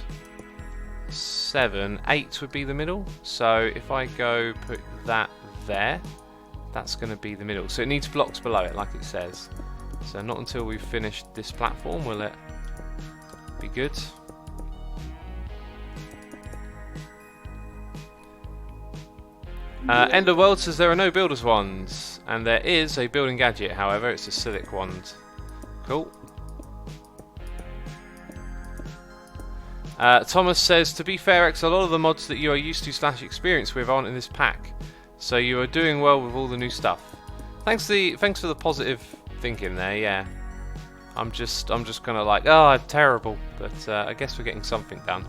7, 8 would be the middle. So if I go put that there, that's going to be the middle. So it needs blocks below it, like it says. So not until we've finished this platform will it be good. Enderworld says there are no builder's wands, and there is a building gadget, however, it's a silic wand. Cool. Thomas says, to be fair, X, a lot of the mods that you are used to / experienced with aren't in this pack, so you are doing well with all the new stuff. Thanks for the positive thinking there. Yeah, I'm just kind of like, oh, terrible, but I guess we're getting something done.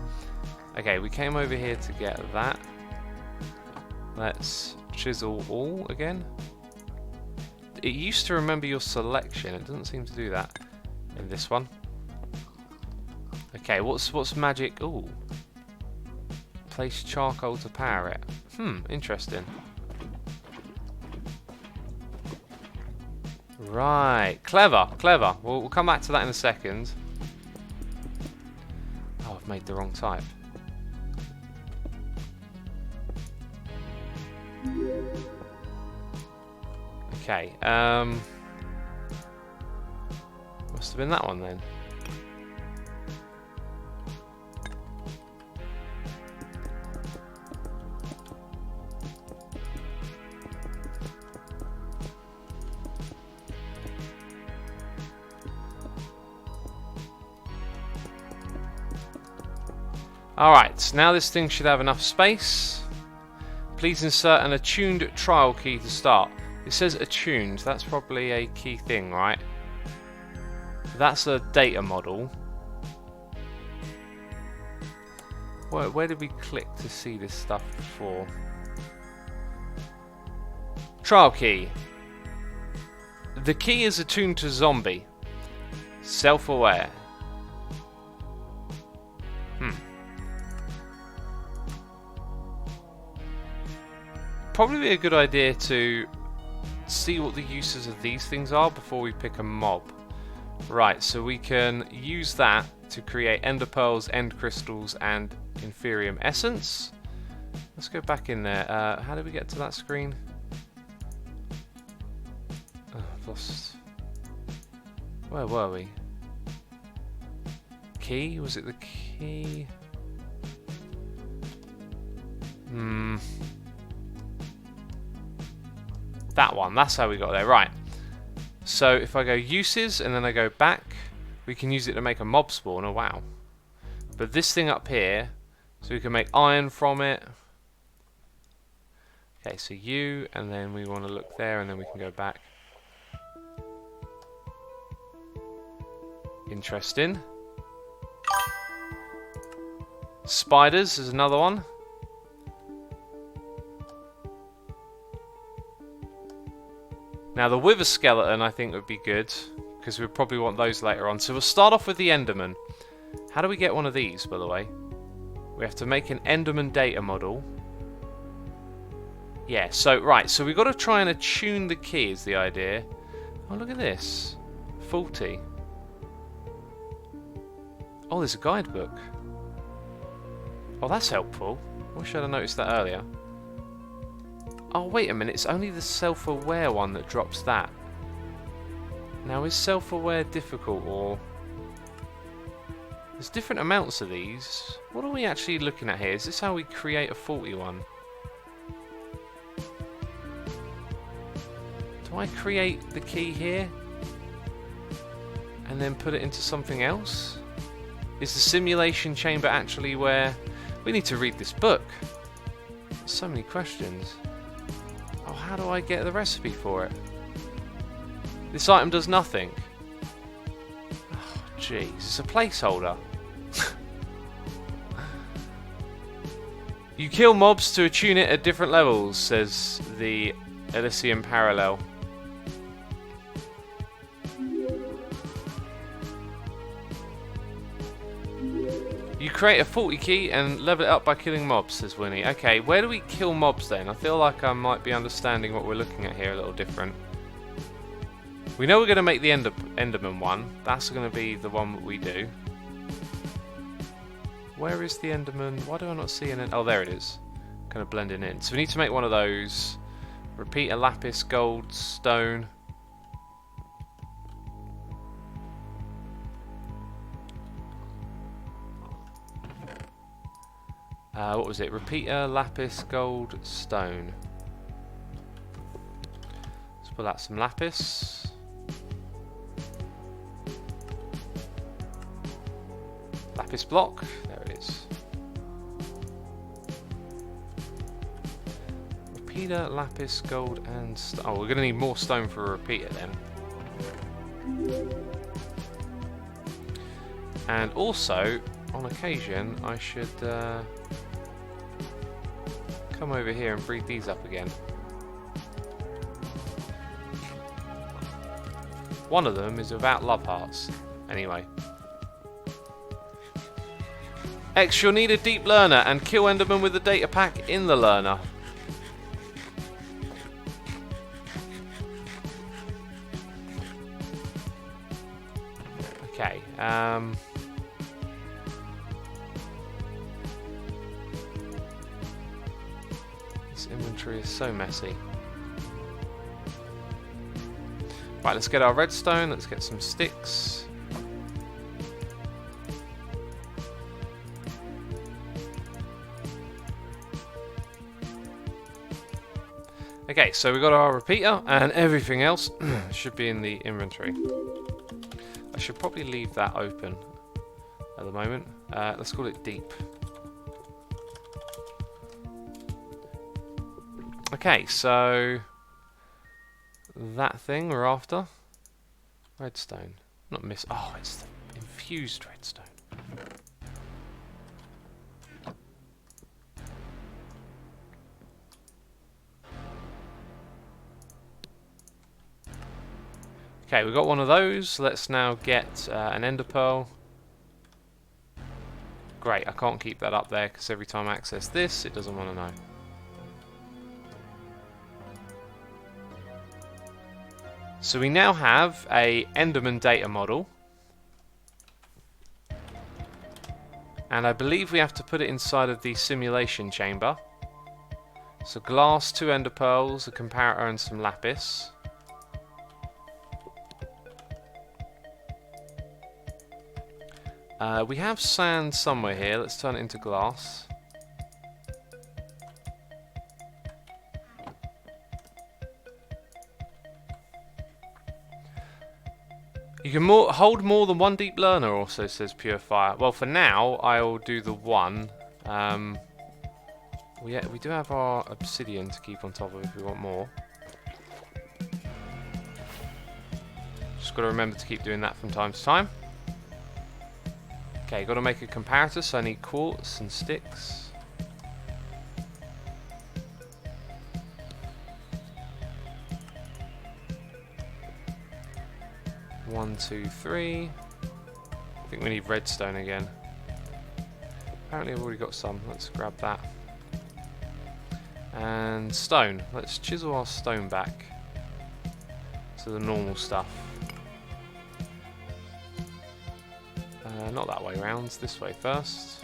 Okay, we came over here to get that. Let's chisel all again. It used to remember your selection. It doesn't seem to do that in this one. Okay, what's magic? Ooh, place charcoal to power it. Interesting. Right, clever. We'll come back to that in a second. Oh, I've made the wrong type. Okay, must have been that one then. Alright, now this thing should have enough space. Please insert an attuned trial key to start. It says attuned, that's probably a key thing, right? That's a data model. Where did we click to see this stuff before? Trial key. The key is attuned to zombie. Self-aware. Probably be a good idea to see what the uses of these things are before we pick a mob. Right, so we can use that to create ender pearls, end crystals, and inferium essence. Let's go back in there. How did we get to that screen? Oh, I've lost. Where were we? Key? Was it the key? That one, that's how we got there, right. So if I go uses and then I go back, we can use it to make a mob spawner, wow. But this thing up here, so we can make iron from it. Okay, so you, and then we want to look there and then we can go back. Interesting. Spiders is another one. Now the wither skeleton I think would be good, because we'll probably want those later on. So we'll start off with the Enderman. How do we get one of these, by the way? We have to make an Enderman data model. Yeah, so right, so we've got to try and attune the key is the idea. Oh, look at this. Faulty. Oh, there's a guidebook. Oh, that's helpful. I wish I'd have noticed that earlier. Oh, wait a minute, it's only the self-aware one that drops that. Now, is self-aware difficult, or... There's different amounts of these. What are we actually looking at here? Is this how we create a faulty one? Do I create the key here? And then put it into something else? Is the simulation chamber actually where... We need to read this book. So many questions. Oh, how do I get the recipe for it? This item does nothing. Oh, jeez. It's a placeholder. You kill mobs to attune it at different levels, says the Elysium Parallel. You create a faulty key and level it up by killing mobs, says Winnie. Okay, where do we kill mobs then? I feel like I might be understanding what we're looking at here a little different. We know we're going to make the Enderman one. That's going to be the one that we do. Where is the Enderman? Why do I not see it? Oh, there it is. Kind of blending in. So we need to make one of those. Repeat a lapis, gold, stone. What was it? Repeater, lapis, gold, stone. Let's pull out some lapis. Lapis block. There it is. Repeater, lapis, gold, and stone. Oh, we're going to need more stone for a repeater then. And also, on occasion, I should come over here and breed these up again. One of them is without love hearts. Anyway. X, you'll need a deep learner and kill Enderman with the data pack in the learner. Okay. This inventory is so messy. Right, let's get our redstone. Let's get some sticks. Okay, so we got our repeater and everything else should be in the inventory. I should probably leave that open at the moment. Let's call it deep. Okay, so that thing we're after. Redstone. Not miss. Oh, it's the infused redstone. Okay, we've got one of those. Let's now get an ender pearl. Great, I can't keep that up there because every time I access this, it doesn't want to know. So we now have a Enderman data model. And I believe we have to put it inside of the simulation chamber. So glass, 2 ender pearls, a comparator and some lapis. We have sand somewhere here. Let's turn it into glass. You can hold more than one deep learner also, says Pure Fire. Well, for now, I'll do the one. We do have our obsidian to keep on top of if we want more. Just got to remember to keep doing that from time to time. Okay, got to make a comparator, so I need quartz and sticks. One, two, three. I think we need redstone again. Apparently I've already got some. Let's grab that. And stone. Let's chisel our stone back to the normal stuff. Not that way round, this way first.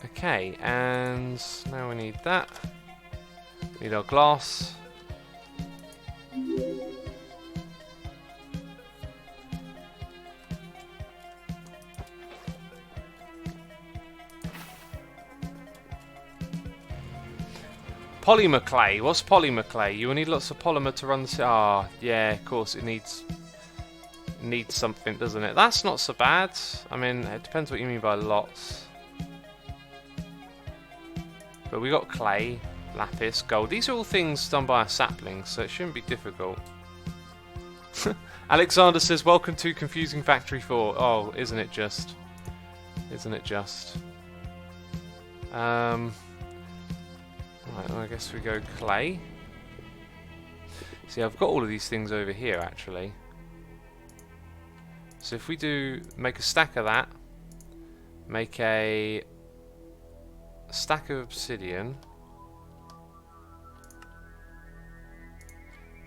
Okay, and now we need that. We need our glass. Polymer clay. What's polymer clay? You will need lots of polymer to run the... Ah, yeah, of course, it needs something, doesn't it? That's not so bad. I mean, it depends what you mean by lots. But we got clay, lapis, gold. These are all things done by a sapling, so it shouldn't be difficult. Alexander says, welcome to Confusing Factory 4. Oh, isn't it just? Isn't it just? Right, well, I guess we go clay. See, I've got all of these things over here, actually. So if we do make a stack of that, make a stack of obsidian,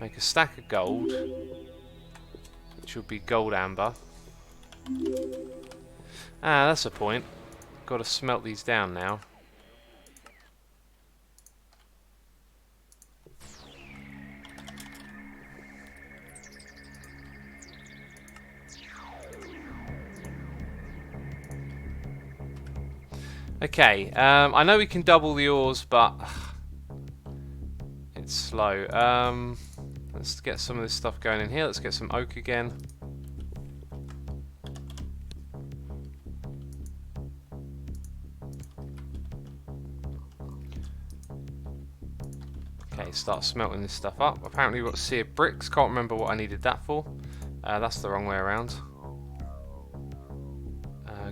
Make a stack of gold, which would be gold amber. Ah, that's a point. Got to smelt these down now. Okay, I know we can double the ores, but it's slow. Let's get some of this stuff going in here. Let's get some oak again. Okay, start smelting this stuff up. Apparently we've got seared bricks. Can't remember what I needed that for. That's the wrong way around.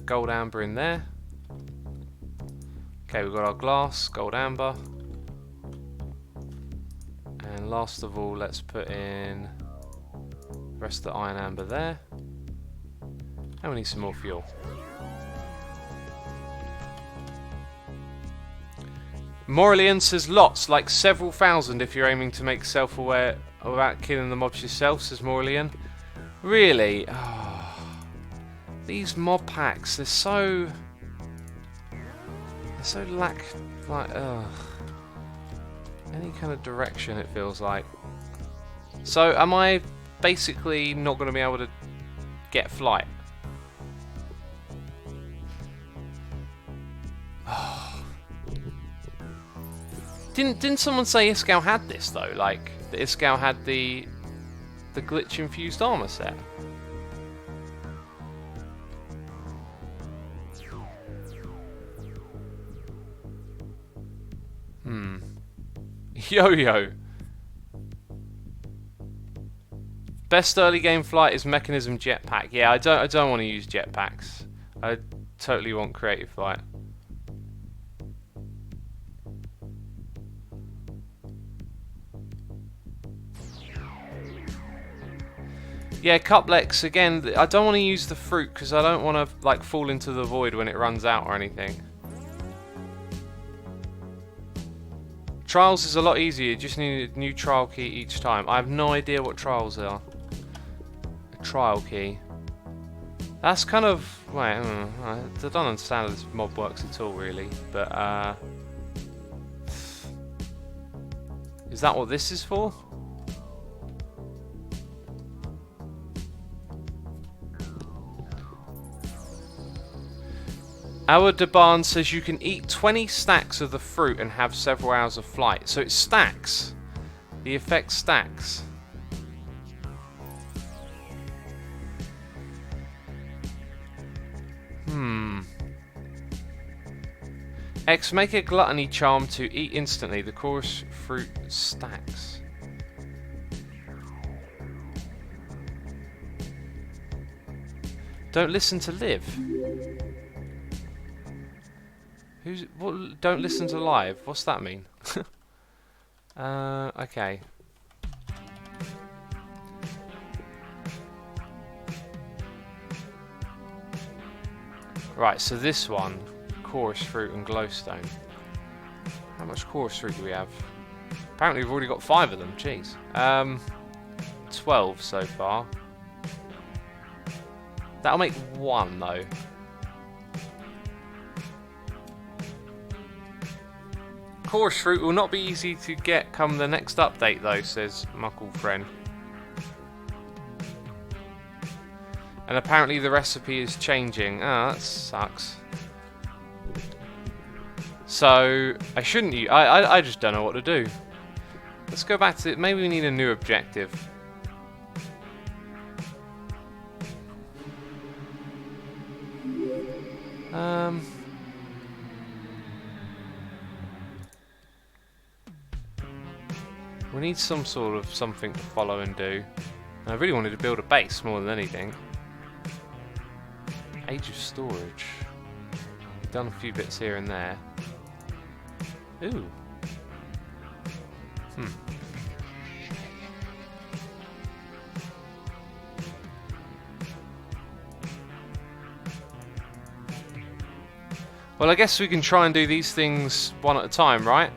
Gold amber in there. Okay, we've got our glass, gold amber. And last of all, let's put in the rest of the iron amber there. And we need some more fuel. Moralian says lots, like several thousand if you're aiming to make self-aware without killing the mobs yourself, says Moralian. Really? Oh, these mob packs, they're so lack, like, any kind of direction, it feels like. So am I basically not going to be able to get flight? Didn't someone say Iskall had this though? Like that Iskall had the glitch infused armor set. Yo-yo. Best early game flight is mechanism jetpack. Yeah, I don't want to use jetpacks. I totally want creative flight. Yeah, Cuplex again. I don't want to use the fruit because I don't want to like fall into the void when it runs out or anything. Trials is a lot easier, you just need a new trial key each time. I have no idea what trials are. A trial key. That's kind of... wait, I don't understand how this mob works at all really, but is that what this is for? Our Deban says you can eat 20 stacks of the fruit and have several hours of flight. So it stacks. The effect stacks. X, make a gluttony charm to eat instantly. The chorus fruit stacks. Don't listen to live. Who's what? Don't listen to live. What's that mean? Okay. Right. So this one, chorus fruit and glowstone. How much chorus fruit do we have? Apparently we've already got 5 of them. Jeez. 12 so far. That'll make 1 though. Chorus fruit will not be easy to get come the next update though, says Muckle Friend. And apparently the recipe is changing. Ah, that sucks. So I shouldn't use. I just don't know what to do. Let's go back to it. Maybe we need a new objective. We need some sort of something to follow and do. And I really wanted to build a base more than anything. Age of storage. Done a few bits here and there. Ooh. Well, I guess we can try and do these things one at a time, right?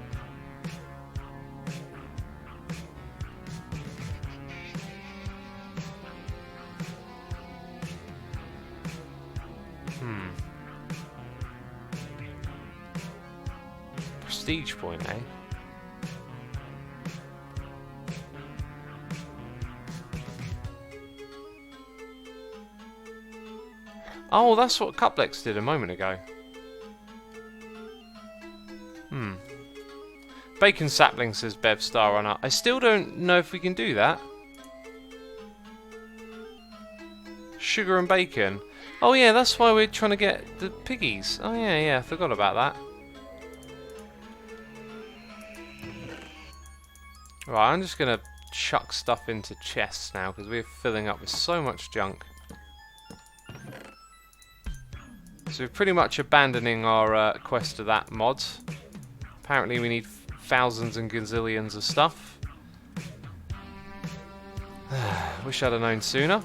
prestige point, eh? Oh, that's what Cuplex did a moment ago. Bacon sapling, says Bev Star Runner. I still don't know if we can do that. Sugar and bacon. Oh yeah, that's why we're trying to get the piggies. Oh yeah, I forgot about that. Right, I'm just going to chuck stuff into chests now because we're filling up with so much junk. So we're pretty much abandoning our quest to that mod. Apparently we need thousands and gazillions of stuff. Wish I'd have known sooner.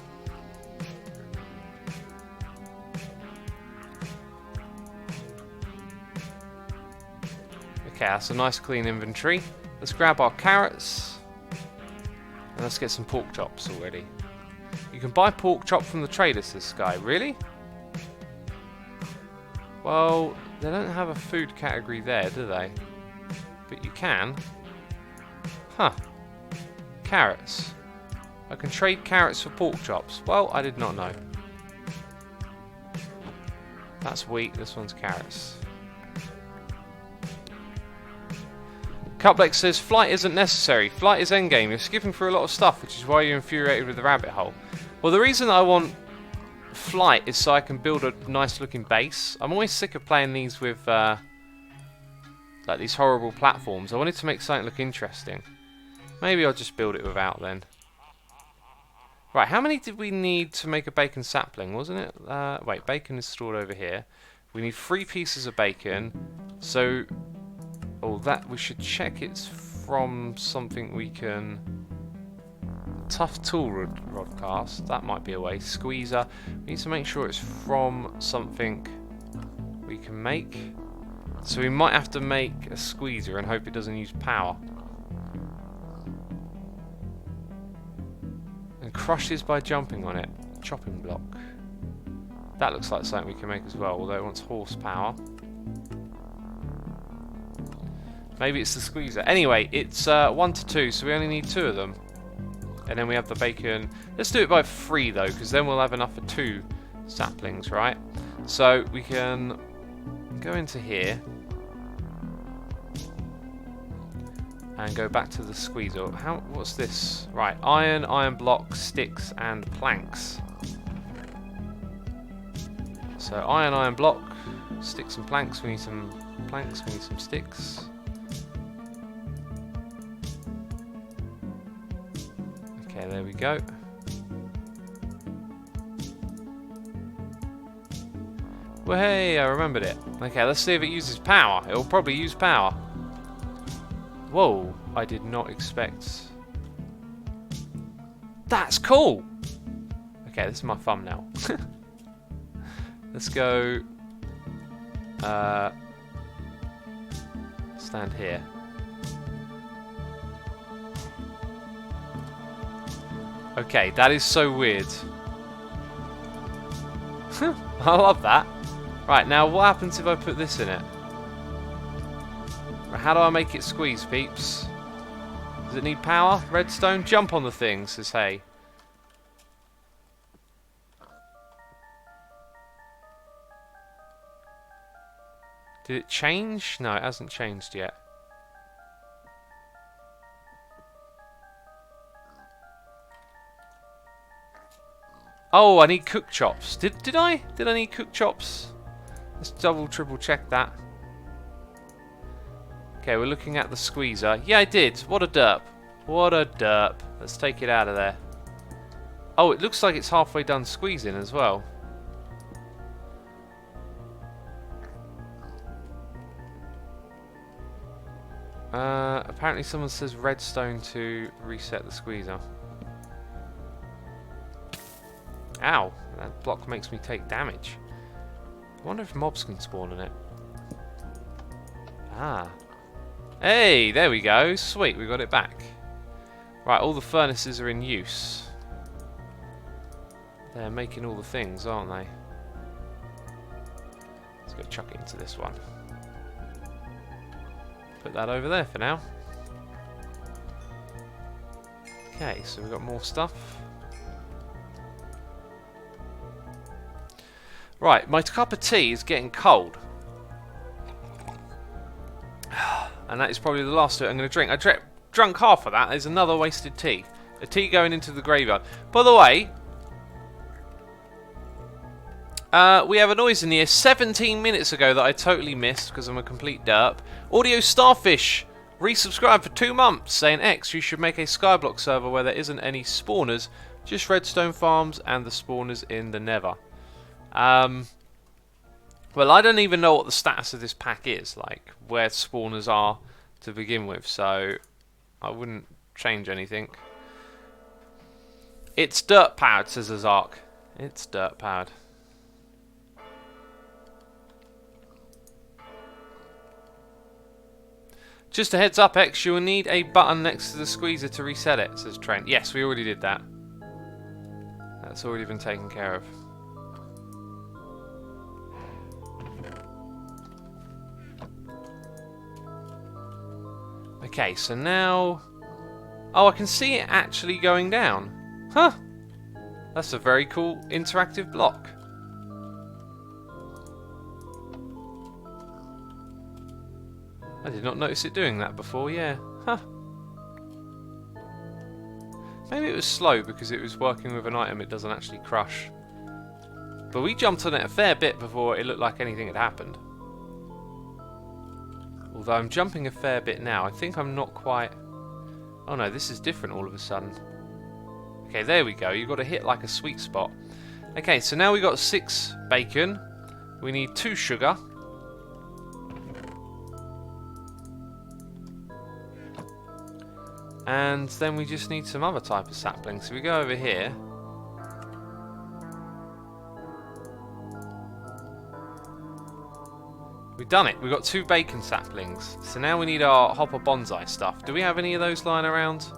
Okay, that's a nice clean inventory. Let's grab our carrots. And let's get some pork chops already. You can buy pork chop from the trader, says Sky. Really? Well, they don't have a food category there, do they? But you can. Huh. Carrots. I can trade carrots for pork chops. Well, I did not know. That's wheat, this one's carrots. Cuplex says, flight isn't necessary. Flight is endgame. You're skipping through a lot of stuff, which is why you're infuriated with the rabbit hole. Well, the reason I want flight is so I can build a nice looking base. I'm always sick of playing these with like these horrible platforms. I wanted to make something look interesting. Maybe I'll just build it without then. Right, how many did we need to make a bacon sapling, wasn't it? Wait, bacon is stored over here. We need 3 pieces of bacon. So, oh, that we should check it's from something we can... Tough tool rod cast, that might be a way. Squeezer, we need to make sure it's from something we can make. So we might have to make a squeezer and hope it doesn't use power. And crushes by jumping on it. Chopping block. That looks like something we can make as well, although it wants horsepower. Maybe it's the squeezer. Anyway, it's 1 to 2, so we only need 2 of them. And then we have the bacon. Let's do it by 3 though, because then we'll have enough for 2 saplings, right? So we can go into here and go back to the squeezer. What's this? Right, iron block, sticks, and planks. So iron block, sticks and planks. We need some planks. We need some sticks. Okay, there we go. Well, hey, I remembered it. Okay, let's see if it uses power. It will probably use power. Whoa, I did not expect... That's cool! Okay, this is my thumbnail. Let's go... stand here. Okay, that is so weird. I love that. Right, now what happens if I put this in it? How do I make it squeeze, peeps? Does it need power? Redstone? Jump on the thing, says Hey. Did it change? No, it hasn't changed yet. Oh, I need cook chops. Did I? Did I need cook chops? Let's triple check that. Okay, we're looking at the squeezer. Yeah, I did. What a derp. What a derp. Let's take it out of there. Oh, it looks like it's halfway done squeezing as well. Apparently someone says redstone to reset the squeezer. Ow, that block makes me take damage. I wonder if mobs can spawn in it. Ah. Hey, there we go. Sweet, we got it back. Right, all the furnaces are in use. They're making all the things, aren't they? Let's go chuck it into this one. Put that over there for now. Okay, so we've got more stuff. Right, my cup of tea is getting cold. And that is probably the last of it I'm going to drink. I drunk half of that. There's another wasted tea. A tea going into the graveyard. By the way, we have a noise in here 17 minutes ago that I totally missed because I'm a complete derp. Audio Starfish resubscribed for 2 months saying, X, you should make a Skyblock server where there isn't any spawners, just redstone farms and the spawners in the nether. Well, I don't even know what the status of this pack is, like where spawners are to begin with, so I wouldn't change anything. It's dirt powered, says Azark. It's dirt powered. Just a heads up, X, you will need a button next to the squeezer to reset it, says Trent. Yes, we already did that. That's already been taken care of. Okay, so now... Oh, I can see it actually going down. Huh. That's a very cool interactive block. I did not notice it doing that before, yeah. Huh. Maybe it was slow because it was working with an item it doesn't actually crush. But we jumped on it a fair bit before it looked like anything had happened. Although I'm jumping a fair bit now. I think I'm not quite... Oh no, this is different all of a sudden. Okay, there we go. You've got to hit like a sweet spot. Okay, so now we've got 6 bacon. We need 2 sugar. And then we just need some other type of saplings. So we go over here. We've done it. We've got 2 bacon saplings. So now we need our hopper bonsai stuff. Do we have any of those lying around?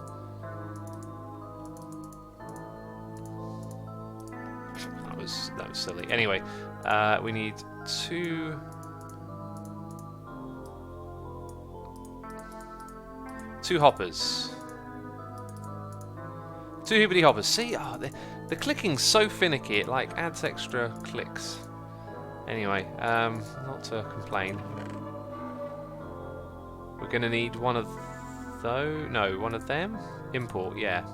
That was silly. Anyway, we need 2 hoppers. 2 hibbity hoppers. See, oh, the clicking's so finicky. It like adds extra clicks. Anyway, not to complain. We're going to need one of those. No, one of them. Import, yeah.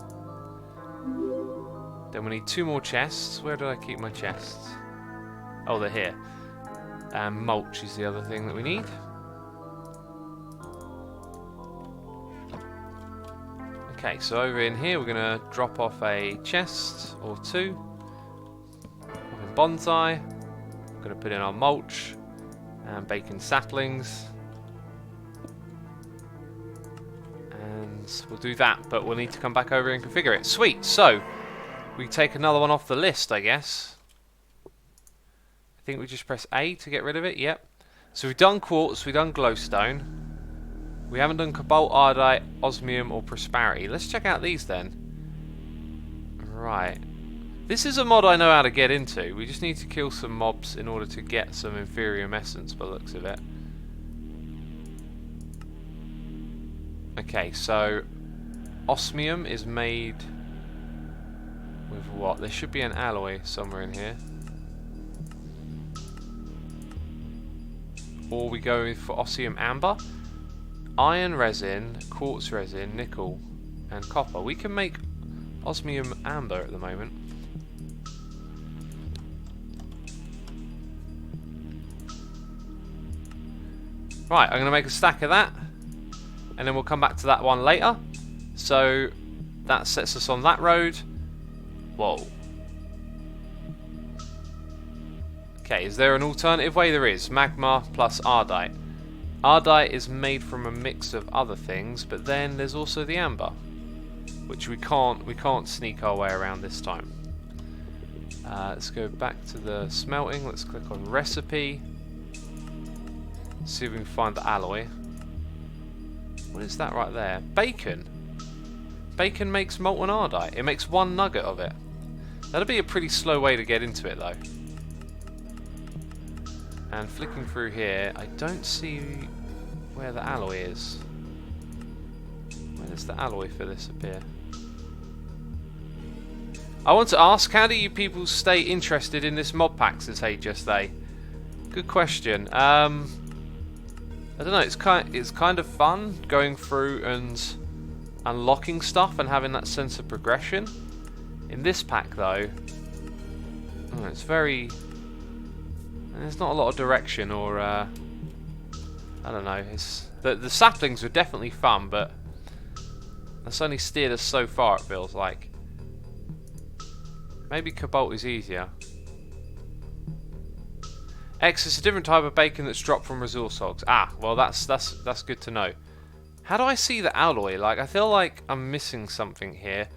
Then we need 2 more chests. Where did I keep my chests? Oh, they're here. And mulch is the other thing that we need. Okay, so over in here we're going to drop off a chest or 2. Bonsai. We're going to put in our mulch and bacon saplings. And we'll do that, but we'll need to come back over and configure it. Sweet, so we take another one off the list, I guess. I think we just press A to get rid of it, yep. So we've done quartz, we've done glowstone. We haven't done cobalt, ardite, osmium, or prosperity. Let's check out these then. Right. This is a mod I know how to get into. We just need to kill some mobs in order to get some inferium essence by the looks of it. Okay, so osmium is made with what? There should be an alloy somewhere in here. Or we go for osmium amber. Iron resin, quartz resin, nickel, and copper. We can make osmium amber at the moment. Right, I'm going to make a stack of that, and then we'll come back to that one later. So that sets us on that road. Whoa. Okay, is there an alternative way? There is. Magma plus ardite. Ardite is made from a mix of other things, but then there's also the amber, which we can't sneak our way around this time. Let's go back to the smelting. Let's click on recipe. See if we can find the alloy. What is that right there? Bacon. Bacon makes molten ardite. It makes 1 nugget of it. That'll be a pretty slow way to get into it though. And flicking through here, I don't see where the alloy is. Where does the alloy for this appear? I want to ask, how do you people stay interested in this mod pack, says Hey Just They? Good question. I don't know, it's kind of fun going through and unlocking stuff and having that sense of progression. In this pack though, it's very... there's not a lot of direction or... I don't know, the saplings were definitely fun, but that's only steered us so far, it feels like. Maybe cobalt is easier. X is a different type of bacon that's dropped from resource hogs. Ah, well that's good to know. How do I see the alloy? Like, I feel like I'm missing something here.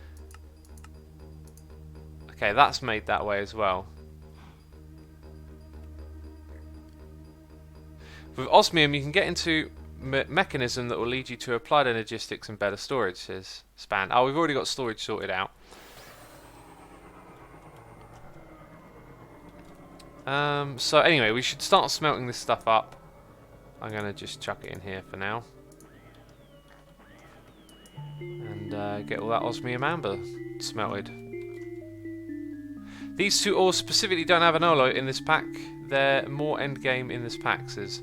Okay, that's made that way as well. With osmium, you can get into mechanism that will lead you to applied energistics and better storage, says Span. Oh, we've already got storage sorted out. So anyway, we should start smelting this stuff up. I'm going to just chuck it in here for now. And get all that osmium amber smelted. These two ores specifically don't have an alloy in this pack. They're more endgame in this pack, says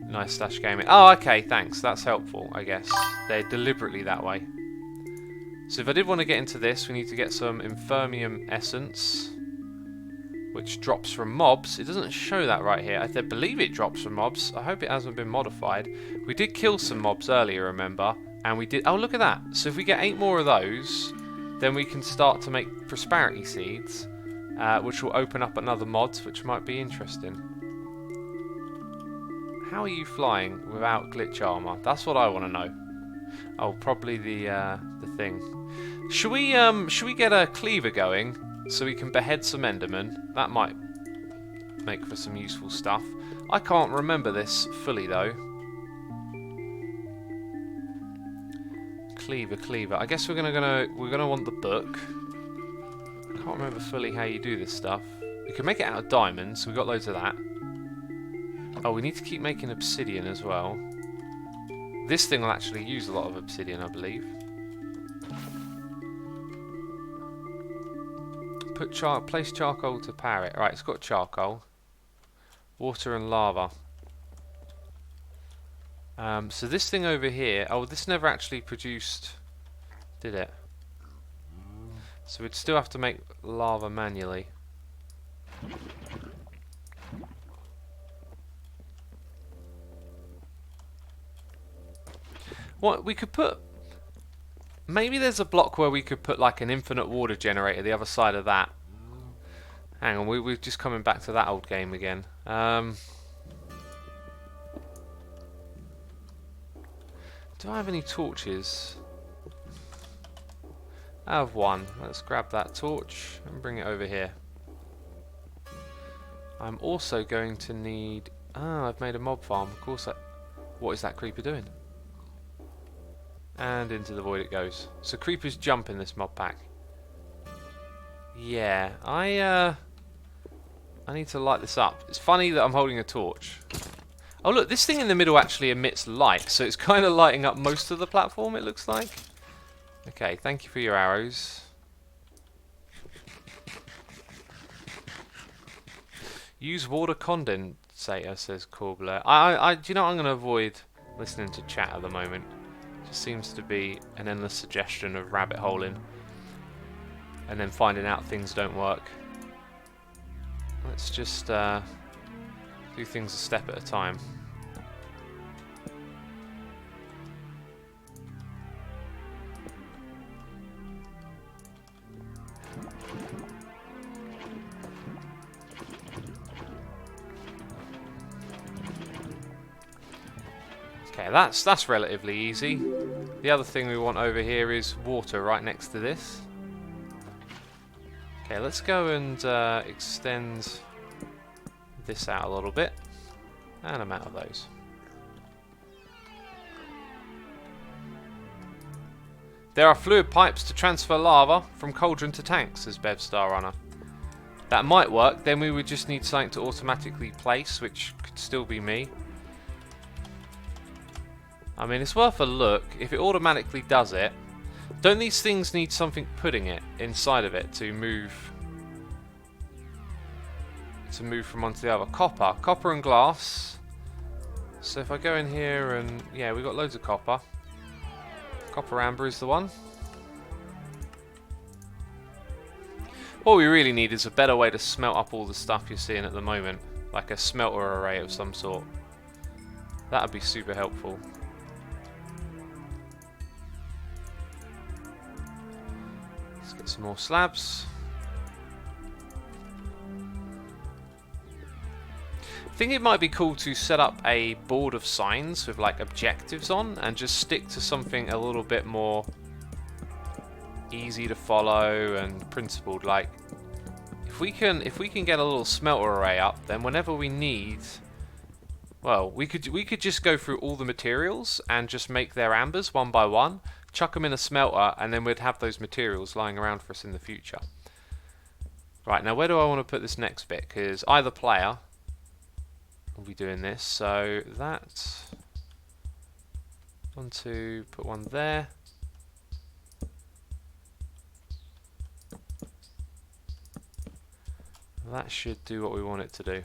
Nice Stash Gaming. Oh, okay, thanks. That's helpful, I guess. They're deliberately that way. So if I did want to get into this, we need to get some Infermium Essence, which drops from mobs. It doesn't show that right here. I believe it drops from mobs. I hope it hasn't been modified. We did kill some mobs earlier, remember? And we did... oh, look at that. So if we get 8 more of those, then we can start to make prosperity seeds, which will open up another mods, which might be interesting. How are you flying without glitch armor? That's what I want to know. Oh, probably the thing. Should we get a cleaver going so we can behead some Endermen? That might make for some useful stuff. I can't remember this fully though. Cleaver. I guess we're gonna want the book. I can't remember fully how you do this stuff. We can make it out of diamonds, so we've got loads of that. Oh, we need to keep making obsidian as well. This thing will actually use a lot of obsidian, I believe. Place charcoal to power it. Right, it's got charcoal. Water and lava. So this thing over here... oh, this never actually produced... did it? So we'd still have to make lava manually. What we could put... maybe there's a block where we could put like an infinite water generator the other side of that. Hang on, we're just coming back to that old game again. Do I have any torches? I have one. Let's grab that torch and bring it over here. I'm also going to need... ah, I've made a mob farm. Of course I... what is that creeper doing? And into the void it goes. So creepers jump in this mob pack. Yeah, I need to light this up. It's funny that I'm holding a torch. Oh look, this thing in the middle actually emits light, so it's kind of lighting up most of the platform, it looks like. Okay, thank you for your arrows. Use water condensator, says Corbler. Do you know what? I'm going to avoid listening to chat at the moment. Just seems to be an endless suggestion of rabbit holing and then finding out things don't work. Let's just do things a step at a time. Okay, that's relatively easy. The other thing we want over here is water right next to this. Okay, let's go and extend this out a little bit. And I'm out of those. There are fluid pipes to transfer lava from cauldron to tanks, says Bev Star Runner. That might work, then we would just need something to automatically place, which could still be me. I mean, it's worth a look. If it automatically does it, don't these things need something putting it inside of it to move from one to the other? Copper and glass. So if I go in here and yeah, we got loads of copper. Copper amber is the one. What we really need is a better way to smelt up all the stuff you're seeing at the moment, like a smelter array of some sort. That would be super helpful. Let's get some more slabs. I think it might be cool to set up a board of signs with like objectives on and just stick to something a little bit more easy to follow and principled. Like if we can get a little smelter array up, then whenever we need, well, we could just go through all the materials and just make their ambers one by one, chuck them in a smelter, and then we'd have those materials lying around for us in the future. Right, now where do I want to put this next bit? Because either player will be doing this, so that want to put one there. That should do what we want it to do.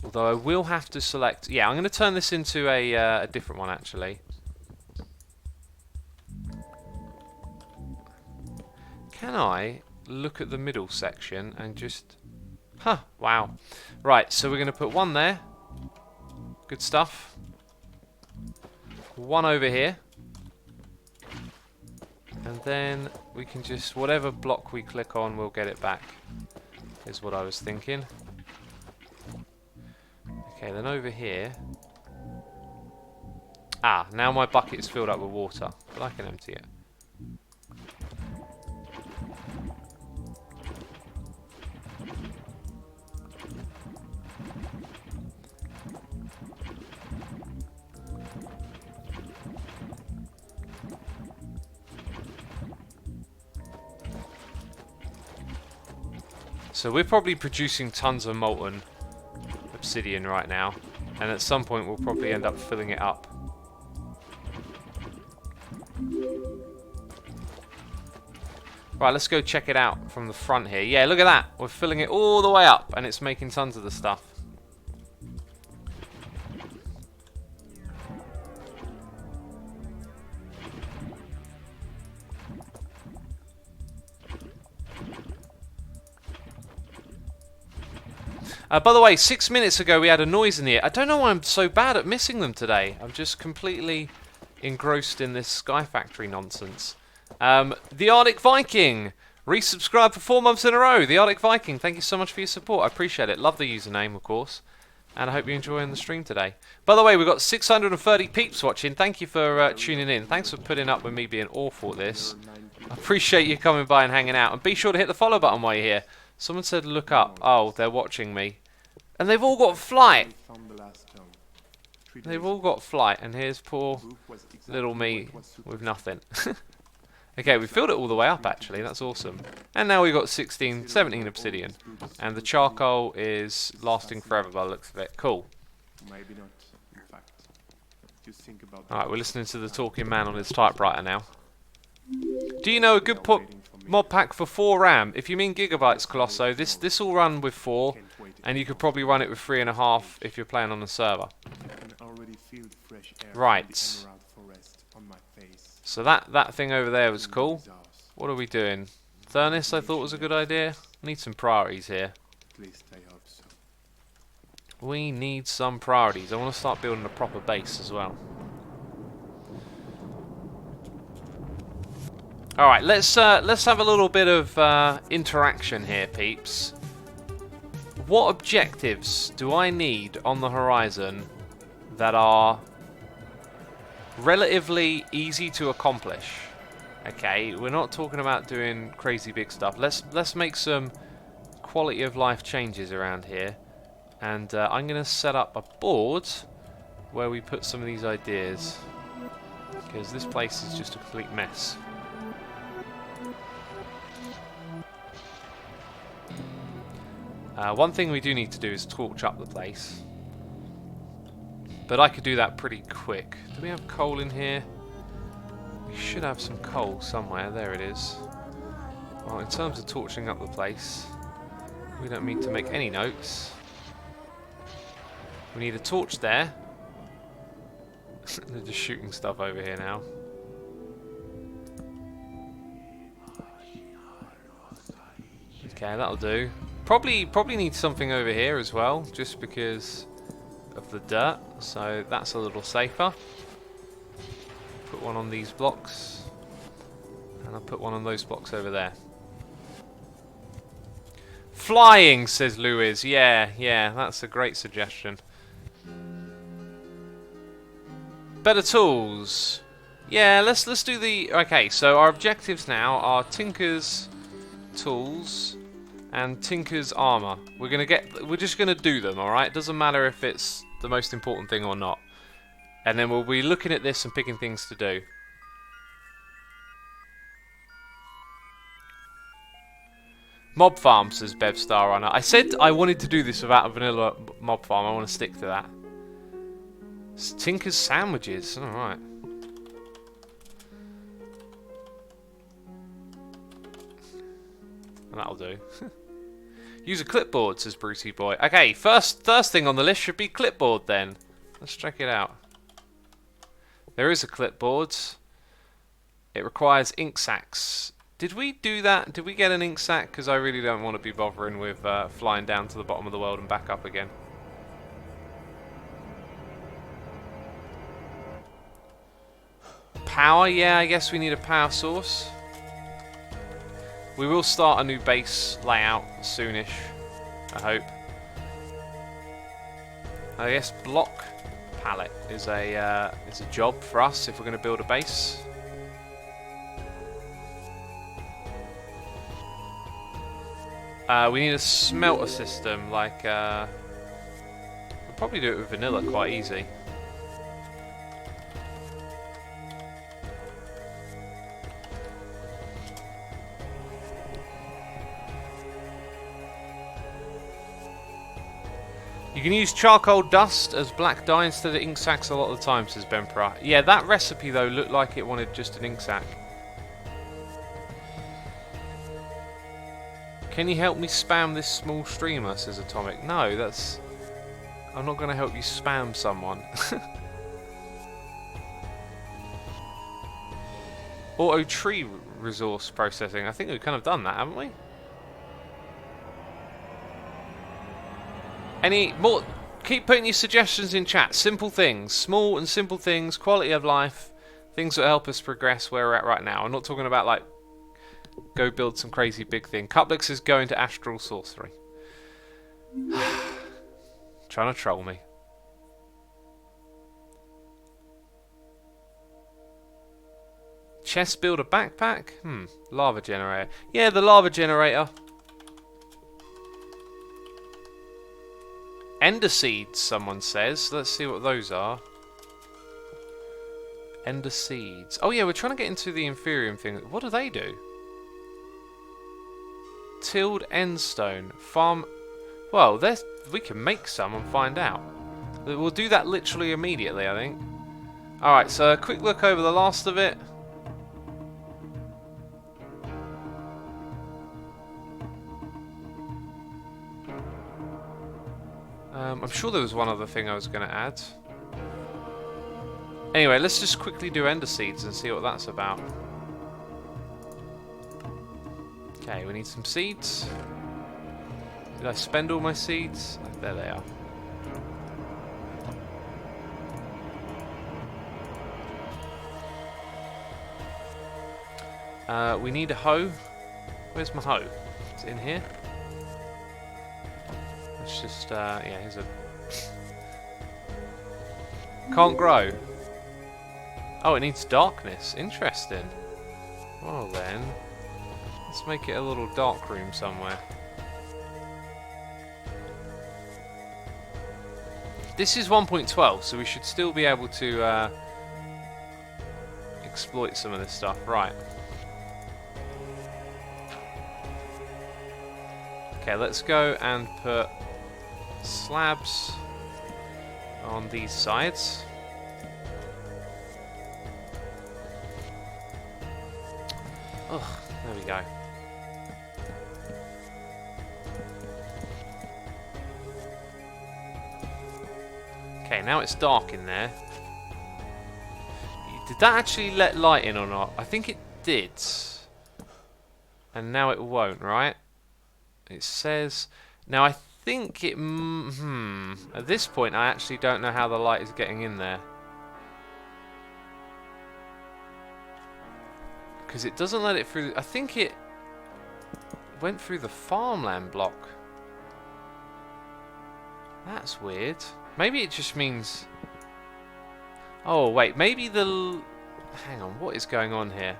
Although I will have to select... Yeah, I'm going to turn this into a different one, actually. Can I look at the middle section and just... Huh, wow. Right, so we're going to put one there. Good stuff. One over here. And then we can just... Whatever block we click on, we'll get it back. Is what I was thinking. Okay, then over here... Ah, now my bucket is filled up with water, but I can empty it. So we're probably producing tons of molten obsidian right now, and at some point we'll probably end up filling it up. Right, let's go check it out from the front here. Yeah, look at that. We're filling it all the way up, and it's making tons of the stuff. By the way, 6 minutes ago we had a noise in the air. I don't know why I'm so bad at missing them today. I'm just completely engrossed in this SkyFactory nonsense. The Arctic Viking resubscribed for 4 months in a row. The Arctic Viking, thank you so much for your support. I appreciate it. Love the username, of course. And I hope you're enjoying the stream today. By the way, we've got 630 peeps watching. Thank you for tuning in. Thanks for putting up with me being awful at this. I appreciate you coming by and hanging out. And be sure to hit the follow button while you're here. Someone said look up. Oh, they're watching me. And they've all got flight. They've all got flight. And here's poor little me with nothing. Okay, we filled it all the way up actually. That's awesome. And now we've got 17 obsidian. And the charcoal is lasting forever by the looks of it. Cool. Alright, we're listening to the talking man on his typewriter now. Do you know a good mod pack for 4 RAM? If you mean gigabytes, Colosso, this will run with 4, and you could probably run it with 3.5 if you're playing on a server. Right. So that thing over there was cool. What are we doing? Furnace I thought was a good idea. Need some priorities here. We need some priorities. I want to start building a proper base as well. Alright, let's have a little bit of interaction here, peeps. What objectives do I need on the horizon that are relatively easy to accomplish? Okay, we're not talking about doing crazy big stuff. Let's make some quality of life changes around here. And I'm going to set up a board where we put some of these ideas. Because this place is just a complete mess. One thing we do need to do is torch up the place. But I could do that pretty quick. Do we have coal in here? We should have some coal somewhere. There it is. Well, in terms of torching up the place, we don't need to make any notes. We need a torch there. They're just shooting stuff over here now. Okay, that'll do. Probably need something over here as well, just because of the dirt. So that's a little safer. Put one on these blocks, and I'll put one on those blocks over there. Flying, says Louis. Yeah, that's a great suggestion. Better tools. Yeah, let's do the... Okay, so our objectives now are Tinker's tools and Tinker's armor. We're just gonna do them, alright? Doesn't matter if it's the most important thing or not. And then we'll be looking at this and picking things to do. Mob farm, says Bev Star Runner. I said I wanted to do this without a vanilla mob farm. I want to stick to that. It's Tinker's sandwiches. Alright. That'll do. Use a clipboard, says Brucey Boy. Okay, first thing on the list should be clipboard then. Let's check it out. There is a clipboard. It requires ink sacks. Did we do that? Did we get an ink sack? Because I really don't want to be bothering with flying down to the bottom of the world and back up again. Power? Yeah, I guess we need a power source. We will start a new base layout soonish, I hope. I guess block pallet is a job for us if we're going to build a base. We need a smelter system, like we'll probably do it with vanilla quite easy. You can use charcoal dust as black dye instead of ink sacks a lot of the time, says Bempera. Yeah, that recipe though looked like it wanted just an ink sack. Can you help me spam this small streamer, says Atomic. No, that's... I'm not going to help you spam someone. Auto tree resource processing. I think we've kind of done that, haven't we? Any more? Keep putting your suggestions in chat. Simple things, small and simple things, quality of life, things that help us progress where we're at right now. I'm not talking about like go build some crazy big thing. Cuplix is going to astral sorcery. Trying to troll me. Chest builder backpack? Lava generator. Yeah, the lava generator. Ender seeds, someone says. Let's see what those are. Ender seeds. Oh yeah, we're trying to get into the Inferium thing. What do they do? Tilled endstone. Farm... Well, we can make some and find out. We'll do that literally immediately, I think. Alright, so a quick look over the last of it. I'm sure there was one other thing I was going to add. Anyway, let's just quickly do ender seeds and see what that's about. Okay, we need some seeds. Did I spend all my seeds? Oh, there they are. We need a hoe. Where's my hoe? It's in here. Let's just, yeah, here's a... Can't grow. Oh, it needs darkness. Interesting. Well then, let's make it a little dark room somewhere. This is 1.12, so we should still be able to exploit some of this stuff. Right. Okay, let's go and put slabs on these sides. Oh, there we go. Okay, now it's dark in there. Did that actually let light in or not? I think it did. And now it won't, right? It says... Now I think it... At this point I actually don't know how the light is getting in there. Because it doesn't let it through... I think it went through the farmland block. That's weird. Maybe it just means... Oh, wait. Maybe the... Hang on. What is going on here?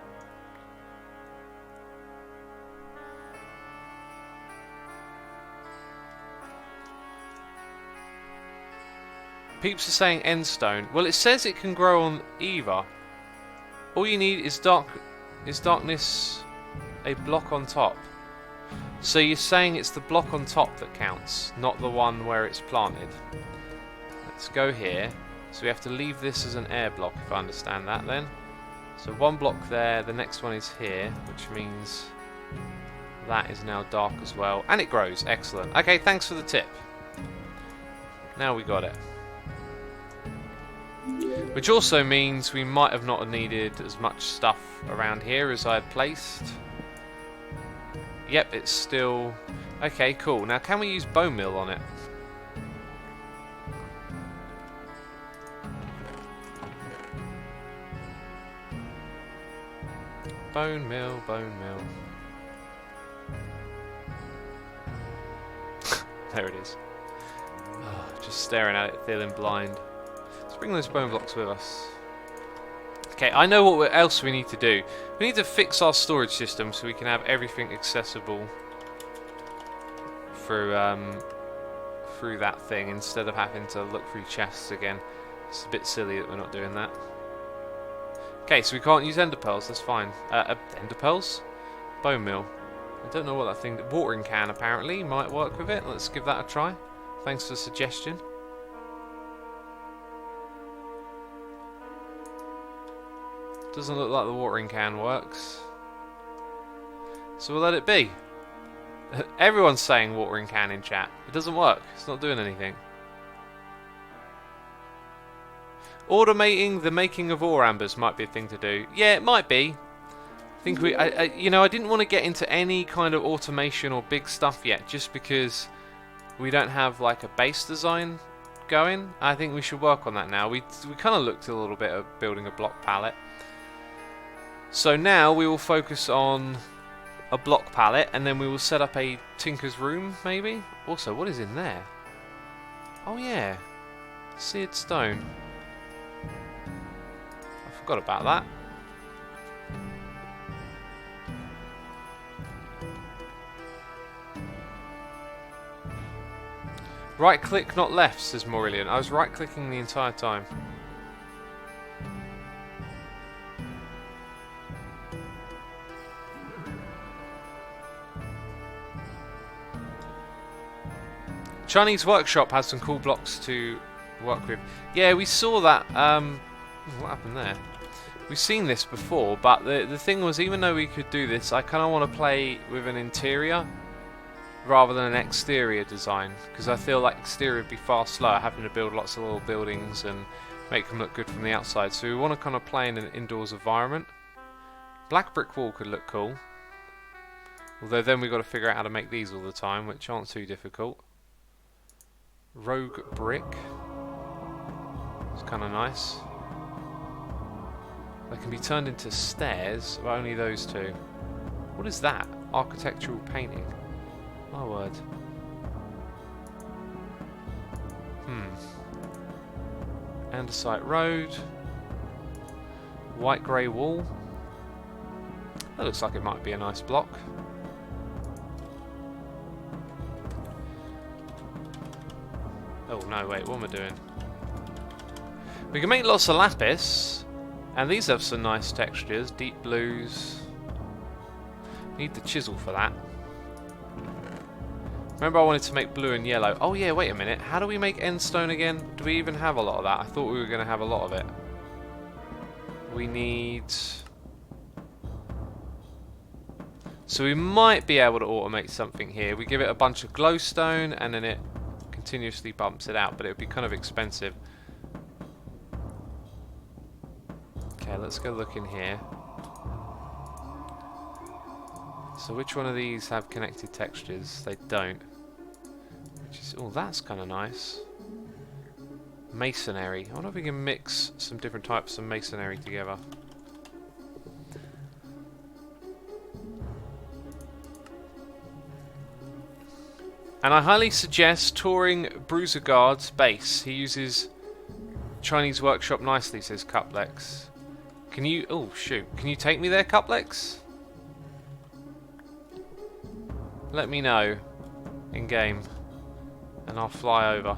Peeps are saying end stone. Well, it says it can grow on either. All you need is darkness, a block on top. So you're saying it's the block on top that counts, not the one where it's planted. Let's go here. So we have to leave this as an air block, if I understand that then. So one block there, the next one is here, which means that is now dark as well. And it grows, excellent. Okay, thanks for the tip. Now we got it. Which also means we might have not needed as much stuff around here as I had placed. Yep, it's still... Okay, cool. Now can we use bone meal on it? Bone meal, bone meal. There it is. Oh, just staring at it, feeling blind. Let's bring those bone blocks with us. Okay, I know what else we need to do. We need to fix our storage system so we can have everything accessible through through that thing instead of having to look through chests again. It's a bit silly that we're not doing that. Okay, so we can't use ender pearls, that's fine. Ender pearls? Bone meal. I don't know what that thing... Watering can, apparently, might work with it. Let's give that a try. Thanks for the suggestion. Doesn't look like the watering can works. So we'll let it be. Everyone's saying watering can in chat. It doesn't work. It's not doing anything. Automating the making of ore ambers might be a thing to do. Yeah, it might be. I think you know, I didn't want to get into any kind of automation or big stuff yet, just because we don't have like a base design going. I think we should work on that now. We kind of looked a little bit at building a block palette. So now we will focus on a block palette, and then we will set up a tinker's room, maybe. Also, what is in there? Oh yeah, seared stone. I forgot about that. Right click, not left, says Maurelian. I was right clicking the entire time. Chinese Workshop has some cool blocks to work with. Yeah, we saw that. What happened there? We've seen this before, but the thing was, even though we could do this, I kind of want to play with an interior rather than an exterior design, because I feel like exterior would be far slower, having to build lots of little buildings and make them look good from the outside. So we want to kind of play in an indoors environment. Black brick wall could look cool, although then we've got to figure out how to make these all the time, which aren't too difficult. Rogue brick. It's kind of nice. They can be turned into stairs, but only those two. What is that? Architectural painting. My word. Andesite road. White grey wall. That looks like it might be a nice block. Oh no, wait, what am I doing? We can make lots of lapis, and these have some nice textures, deep blues. Need the chisel for that. Remember I wanted to make blue and yellow. Oh yeah, wait a minute. How do we make end stone again? Do we even have a lot of that? I thought we were going to have a lot of it. We need... So we might be able to automate something here. We give it a bunch of glowstone and then it continuously bumps it out, but it would be kind of expensive. Okay, let's go look in here. So which one of these have connected textures? They don't. Which is, oh, that's kind of nice. Masonry. I wonder if we can mix some different types of masonry together. And I highly suggest touring Bruiserguard's base. He uses Chinese workshop nicely, says Cuplex. Can you... Oh, shoot. Can you take me there, Cuplex? Let me know in-game. And I'll fly over.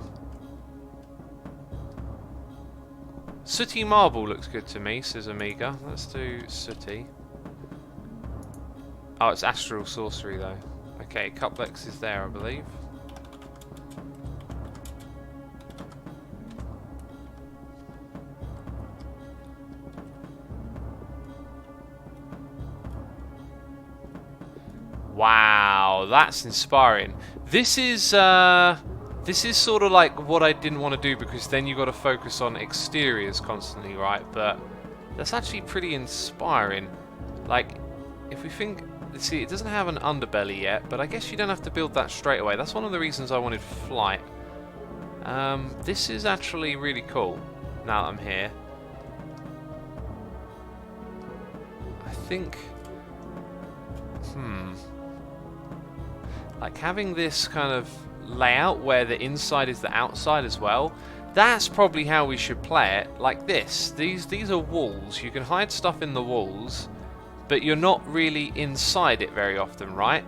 Sooty Marble looks good to me, says Amiga. Let's do Sooty. Oh, it's Astral Sorcery, though. Okay, Cuplex is there, I believe. Wow, that's inspiring. This is sort of like what I didn't want to do, because then you got to focus on exteriors constantly, right? But that's actually pretty inspiring. Like, if we think... See, it doesn't have an underbelly yet, but I guess you don't have to build that straight away. That's one of the reasons I wanted flight. This is actually really cool, now that I'm here. I think... Like, having this kind of layout where the inside is the outside as well, that's probably how we should play it. Like this. These are walls. You can hide stuff in the walls, but you're not really inside it very often, right?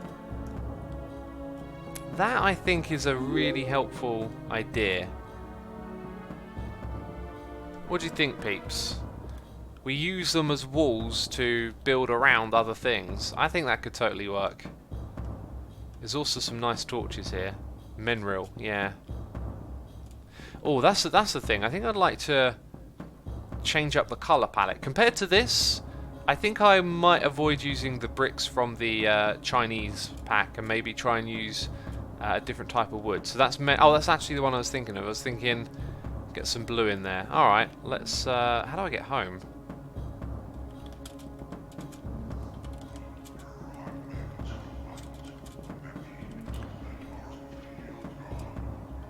That, I think, is a really helpful idea. What do you think, peeps? We use them as walls to build around other things. I think that could totally work. There's also some nice torches here. Mineral, yeah. Oh, that's the thing. I think I'd like to change up the colour palette. Compared to this, I think I might avoid using the bricks from the Chinese pack and maybe try and use a different type of wood. So that's that's actually the one I was thinking of. I was thinking get some blue in there. Alright, let's... how do I get home?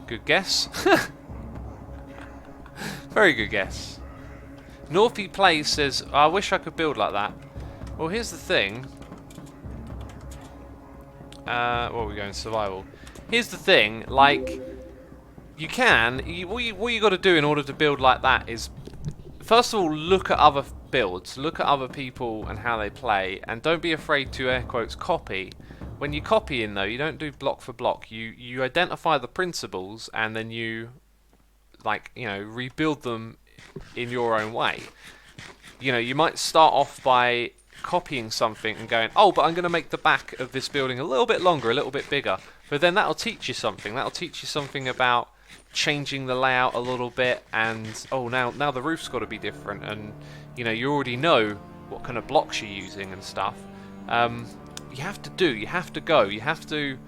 Good guess. Very good guess. Northy Plays says, I wish I could build like that. Well, here's the thing. What are we going? Survival. Here's the thing, like, you can... what you got to do in order to build like that is, first of all, look at other builds. Look at other people and how they play. And don't be afraid to, air quotes, copy. When you copy in, though, you don't do block for block. You identify the principles and then you, like, you know, rebuild them in your own way. You know, you might start off by copying something and going, oh, but I'm going to make the back of this building a little bit longer, a little bit bigger. But then that'll teach you something. That'll teach you something about changing the layout a little bit. And, oh, now the roof's got to be different. And, you know, you already know what kind of blocks you're using and stuff. You have to go, you have to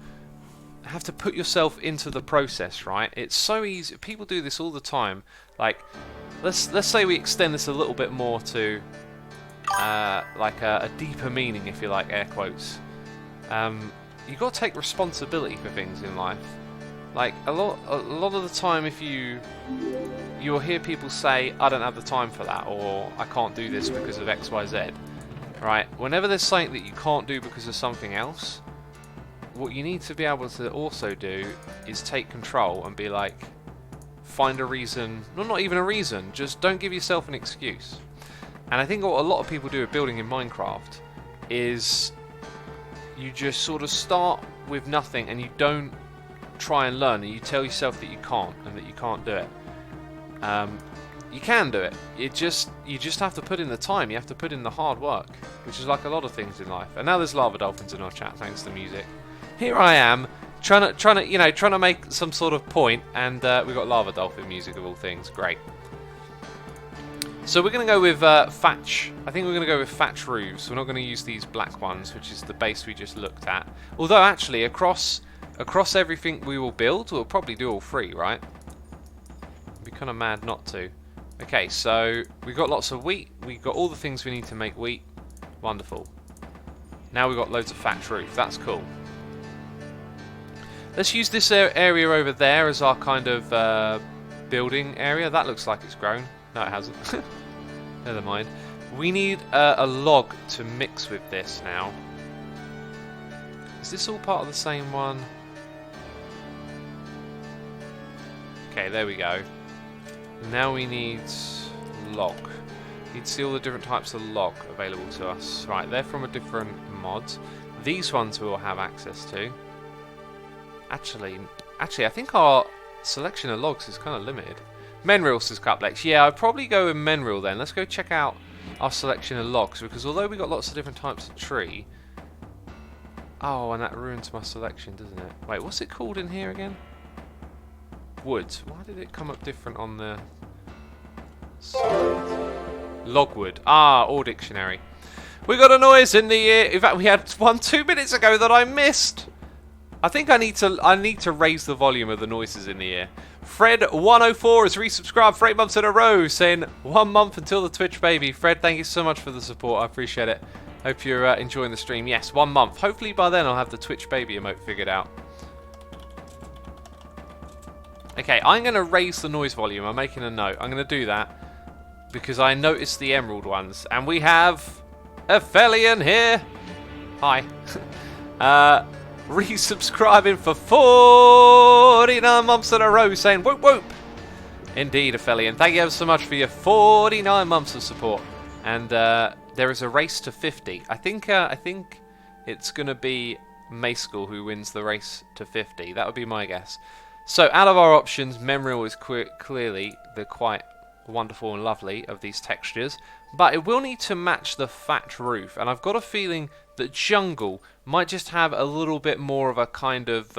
put yourself into the process, right? It's so easy. People do this all the time. Like, let's say we extend this a little bit more to like a deeper meaning, if you like, air quotes. You've got to take responsibility for things in life. Like, a lot of the time, if you'll hear people say, I don't have the time for that, or I can't do this because of X, Y, Z. Right, whenever there's something that you can't do because of something else, what you need to be able to also do is take control and be like, find a reason, not even a reason, just don't give yourself an excuse. And I think what a lot of people do with building in Minecraft is you just sort of start with nothing and you don't try and learn, and you tell yourself that you can't and that you can't do it. You can do it. You just have to put in the time. You have to put in the hard work, which is like a lot of things in life. And now there's lava dolphins in our chat, thanks to the music. Here I am, trying to make some sort of point, and we got lava dolphin music of all things. Great. So we're going to go with thatch. I think we're going to go with thatch roofs. We're not going to use these black ones, which is the base we just looked at. Although actually, across everything we will build, we'll probably do all three, right? It'd be kind of mad not to. Okay, so we've got lots of wheat. We've got all the things we need to make wheat. Wonderful. Now we've got loads of thatch roof. That's cool. Let's use this area over there as our kind of building area. That looks like it's grown. No, it hasn't. Never mind. We need a log to mix with this now. Is this all part of the same one? Okay, there we go. Now we need log. Need to see all the different types of log available to us. Right, they're from a different mod. These ones we'll have access to. Actually, I think our selection of logs is kind of limited. Mineral says Cuplex. Yeah, I'd probably go with mineral then. Let's go check out our selection of logs, because although we got lots of different types of tree... Oh, and that ruins my selection, doesn't it? Wait, what's it called in here again? Wood. Why did it come up different on the side? Logwood. Ah, or dictionary. We got a noise in the ear. In fact, we had one 2 minutes ago that I missed. I think I need to raise the volume of the noises in the ear. Fred104 has resubscribed for 8 months in a row, saying 1 month until the Twitch baby. Fred, thank you so much for the support. I appreciate it. Hope you're enjoying the stream. Yes, 1 month. Hopefully by then I'll have the Twitch baby emote figured out. Okay, I'm going to raise the noise volume. I'm making a note. I'm going to do that because I noticed the emerald ones. And we have Aphelion here. Hi. Resubscribing for 49 months in a row, saying whoop whoop. Indeed, Aphelion. Thank you ever so much for your 49 months of support. And there is a race to 50. I think it's going to be Mayskull who wins the race to 50. That would be my guess. So out of our options, Memorial is clearly the quite wonderful and lovely of these textures, but it will need to match the thatch roof, and I've got a feeling that Jungle might just have a little bit more of a kind of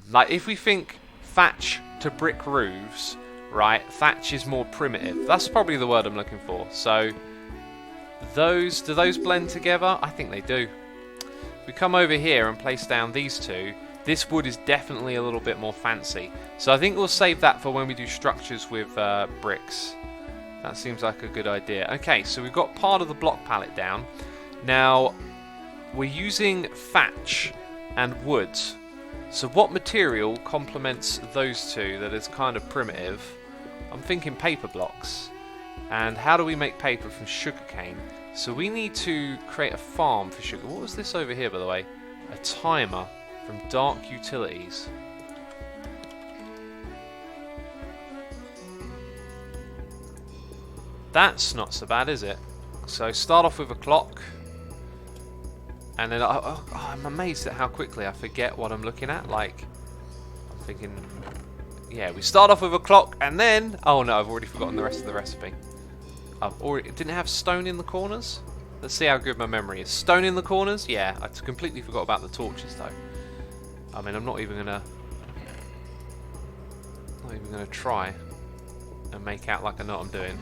like if we think thatch to brick roofs, right, thatch is more primitive. That's probably the word I'm looking for. So do those blend together? I think they do. If we come over here and place down these two, this wood is definitely a little bit more fancy. So I think we'll save that for when we do structures with bricks. That seems like a good idea. Okay, so we've got part of the block palette down. Now, we're using thatch and wood. So what material complements those two that is kind of primitive? I'm thinking paper blocks. And how do we make paper from sugarcane? So we need to create a farm for sugar. What was this over here, by the way? A timer from Dark Utilities. That's not so bad, is it? So start off with a clock. And then I'm amazed at how quickly I forget what I'm looking at. Like, I'm thinking, yeah, we start off with a clock and then... Oh no, I've already forgotten the rest of the recipe. Didn't it have stone in the corners? Let's see how good my memory is. Stone in the corners? Yeah, I completely forgot about the torches though. I mean, I'm not even gonna try and make out like I know what I'm doing.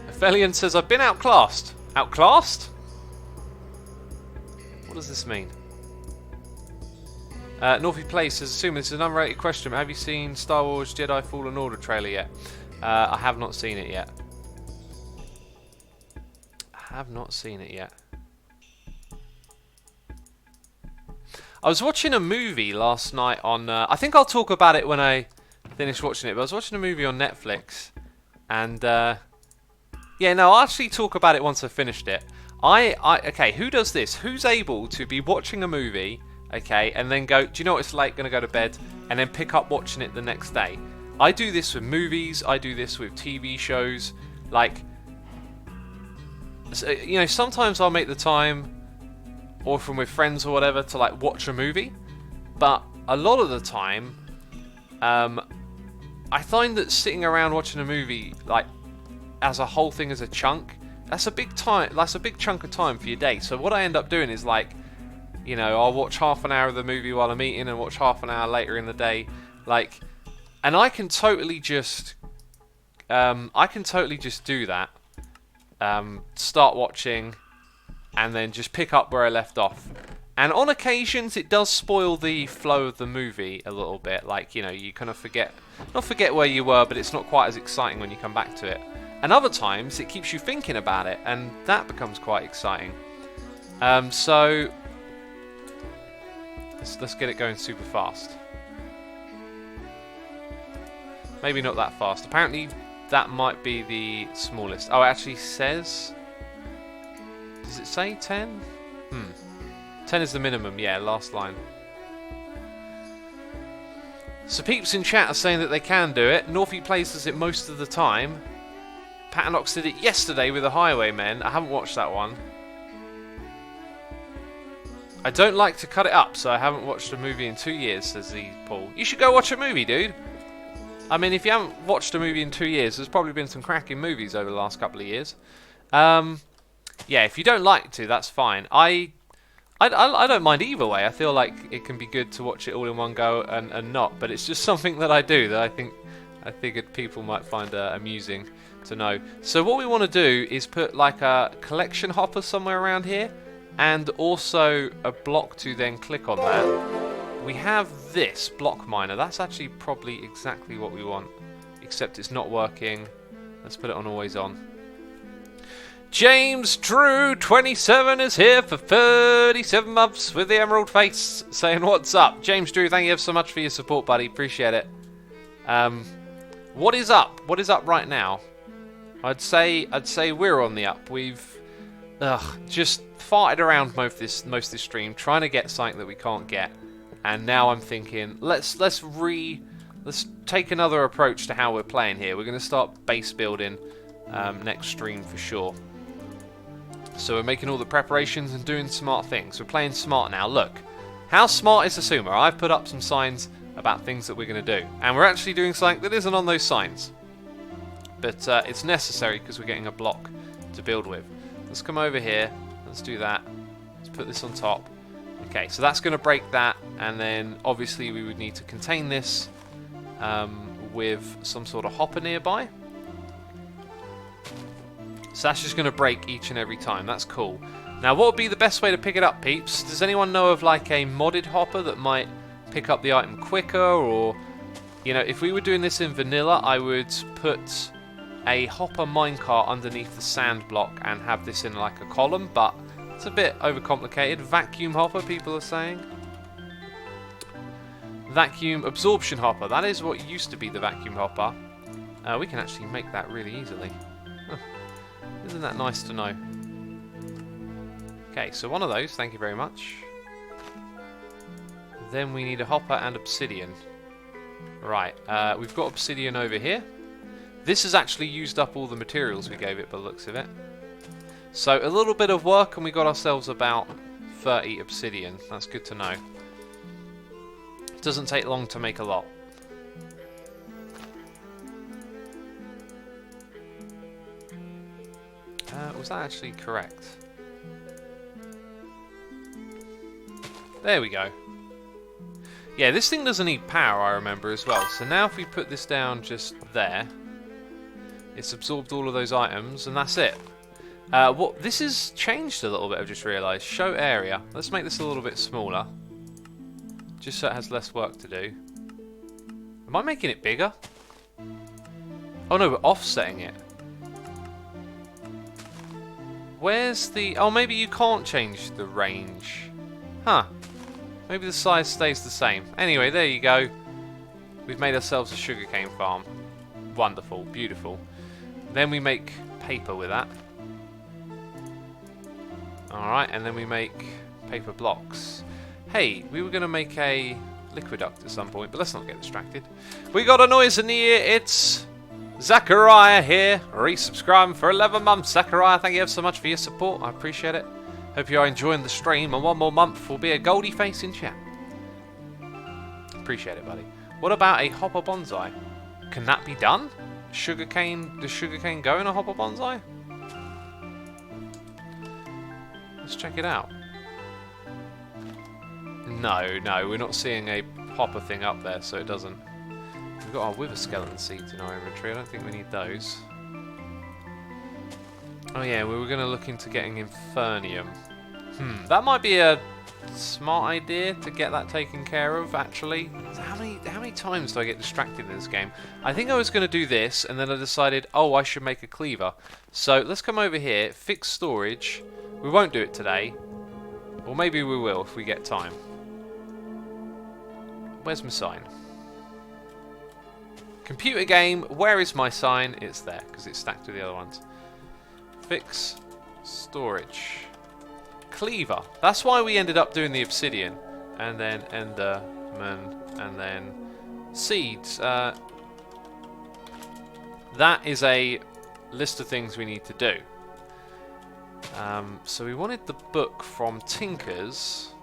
Aphelion says I've been outclassed. Outclassed? What does this mean? Northy Place says, assuming this is an unrated question, but have you seen Star Wars Jedi Fallen Order trailer yet? I have not seen it yet. I was watching a movie last night on... I think I'll talk about it when I finish watching it, but I was watching a movie on Netflix, and... yeah, no, I'll actually talk about it once I've finished it. Okay, who does this? Who's able to be watching a movie, okay, and then go, do you know what, it's late, gonna go to bed, and then pick up watching it the next day? I do this with movies, I do this with TV shows, like... So, you know, sometimes I'll make the time, or from with friends or whatever, to like watch a movie, but a lot of the time, I find that sitting around watching a movie, like, as a whole thing, as a chunk, that's a big chunk of time for your day. So what I end up doing is, like, You know, I'll watch half an hour of the movie while I'm eating and watch half an hour later in the day. Like, and I can totally just do that. Start watching and then just pick up where I left off. And on occasions it does spoil the flow of the movie a little bit. Like, you know, you kind of not forget where you were, but it's not quite as exciting when you come back to it. And other times it keeps you thinking about it, and that becomes quite exciting. So let's get it going super fast. Maybe not that fast. Apparently that might be the smallest. Oh, it actually says... Does it say 10? 10 is the minimum, yeah, last line. So peeps in chat are saying that they can do it. Northie Plays does it most of the time. Patanox did it yesterday with the Highwaymen. I haven't watched that one. I don't like to cut it up, so I haven't watched a movie in 2 years, says the Paul. You should go watch a movie, dude. I mean, if you haven't watched a movie in 2 years, there's probably been some cracking movies over the last couple of years. Yeah, if you don't like to, that's fine. I don't mind either way. I feel like it can be good to watch it all in one go and not, but it's just something that I do that I figured people might find amusing to know. So what we want to do is put like a collection hopper somewhere around here, and also a block to then click on that. We have this block miner. That's actually probably exactly what we want, except it's not working. Let's put it on always on. James Drew 27 is here for 37 months with the emerald face, saying what's up. James Drew, thank you so much for your support, buddy. Appreciate it. What is up? What is up right now? I'd say we're on the up. We've just farted around most of this stream trying to get something that we can't get, and now I'm thinking let's take another approach to how we're playing here. We're going to start base building next stream for sure. So we're making all the preparations and doing smart things. We're playing smart now. Look, how smart is Asuma? I've put up some signs about things that we're going to do, and we're actually doing something that isn't on those signs, but it's necessary because we're getting a block to build with. Let's come over here. Let's do that. Let's put this on top. Okay, so that's going to break that, and then obviously we would need to contain this with some sort of hopper nearby. So that's just going to break each and every time. That's cool. Now, what would be the best way to pick it up, peeps? Does anyone know of like a modded hopper that might pick up the item quicker? Or, you know, if we were doing this in vanilla, I would put a hopper minecart underneath the sand block and have this in like a column, but it's a bit overcomplicated. Vacuum hopper, people are saying. Vacuum absorption hopper. That is what used to be the vacuum hopper. We can actually make that really easily. Huh. Isn't that nice to know? Okay, so one of those, thank you very much. Then we need a hopper and obsidian. Right, we've got obsidian over here. This has actually used up all the materials we gave it by the looks of it. So a little bit of work and we got ourselves about 30 obsidian. That's good to know. It doesn't take long to make a lot. Was that actually correct? There we go. Yeah, this thing doesn't need power, I remember as well. So now if we put this down just there, it's absorbed all of those items, and that's it. What this has changed a little bit, I've just realised. Show area. Let's make this a little bit smaller, just so it has less work to do. Am I making it bigger? Oh no, we're offsetting it. Where's the... Oh, maybe you can't change the range. Huh. Maybe the size stays the same. Anyway, there you go. We've made ourselves a sugarcane farm. Wonderful. Beautiful. Then we make paper with that. Alright, and then we make paper blocks. Hey, we were going to make a liquiduct at some point, but let's not get distracted. We got a noise in the ear. It's... Zachariah here, resubscribing for 11 months. Zachariah, thank you so much for your support. I appreciate it. Hope you are enjoying the stream, and one more month will be a goldie face in chat. Appreciate it, buddy. What about a hopper bonsai? Can that be done? Sugarcane? Does sugarcane go in a hopper bonsai? Let's check it out. No, no, we're not seeing a popper thing up there, so it doesn't. We've got our wither skeleton seeds in our inventory. I don't think we need those. Oh yeah, we were going to look into getting Infernium. That might be a smart idea to get that taken care of, actually. So how many times do I get distracted in this game? I think I was going to do this, and then I decided, oh, I should make a cleaver. So let's come over here, fix storage. We won't do it today. Or maybe we will if we get time. Where's my sign? Computer game, where is my sign? It's there, because it's stacked with the other ones. Fix storage. Cleaver. That's why we ended up doing the Obsidian. And then Enderman. And then seeds. That is a list of things we need to do. So we wanted the book from Tinkers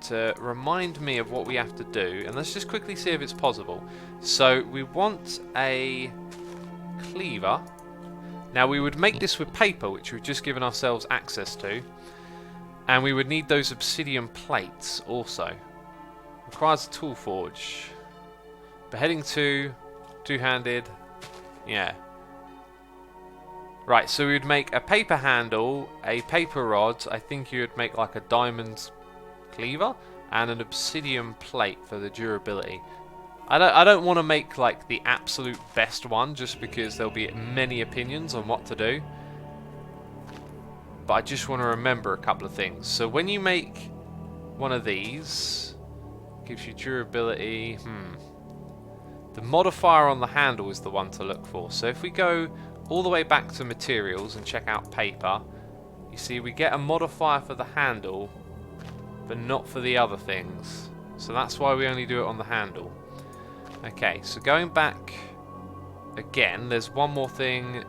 to remind me of what we have to do. And let's just quickly see if it's possible. So we want a cleaver. Now we would make this with paper, which we've just given ourselves access to. And we would need those obsidian plates also. Requires a tool forge. Beheading 2, two-handed. Yeah. Right, so we would make a paper handle, a paper rod. I think you would make like a diamond cleaver and an obsidian plate for the durability. I don't want to make like the absolute best one just because there'll be many opinions on what to do. But I just want to remember a couple of things. So when you make one of these, it gives you durability. The modifier on the handle is the one to look for. So if we go all the way back to materials and check out paper, you see we get a modifier for the handle, but not for the other things. So that's why we only do it on the handle. Okay, so going back again, there's one more thing,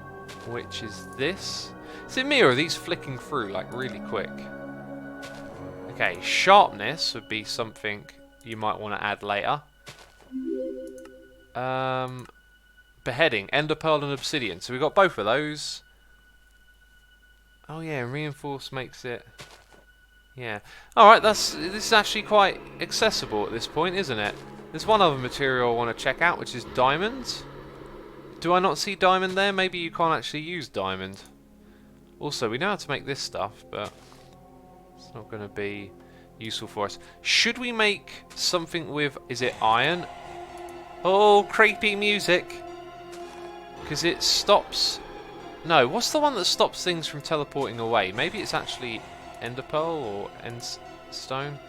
which is this. Is it me or are these flicking through like really quick? Okay, sharpness would be something you might want to add later. Beheading, ender pearl and obsidian. So we've got both of those. Oh yeah, reinforce makes it. Yeah. Alright, this is actually quite accessible at this point, isn't it? There's one other material I want to check out, which is diamond. Do I not see diamond there? Maybe you can't actually use diamond. Also, we know how to make this stuff, but it's not going to be useful for us. Should we make something with, is it iron? Oh, creepy music. Because it stops... No, what's the one that stops things from teleporting away? Maybe it's actually ender pearl or end stone.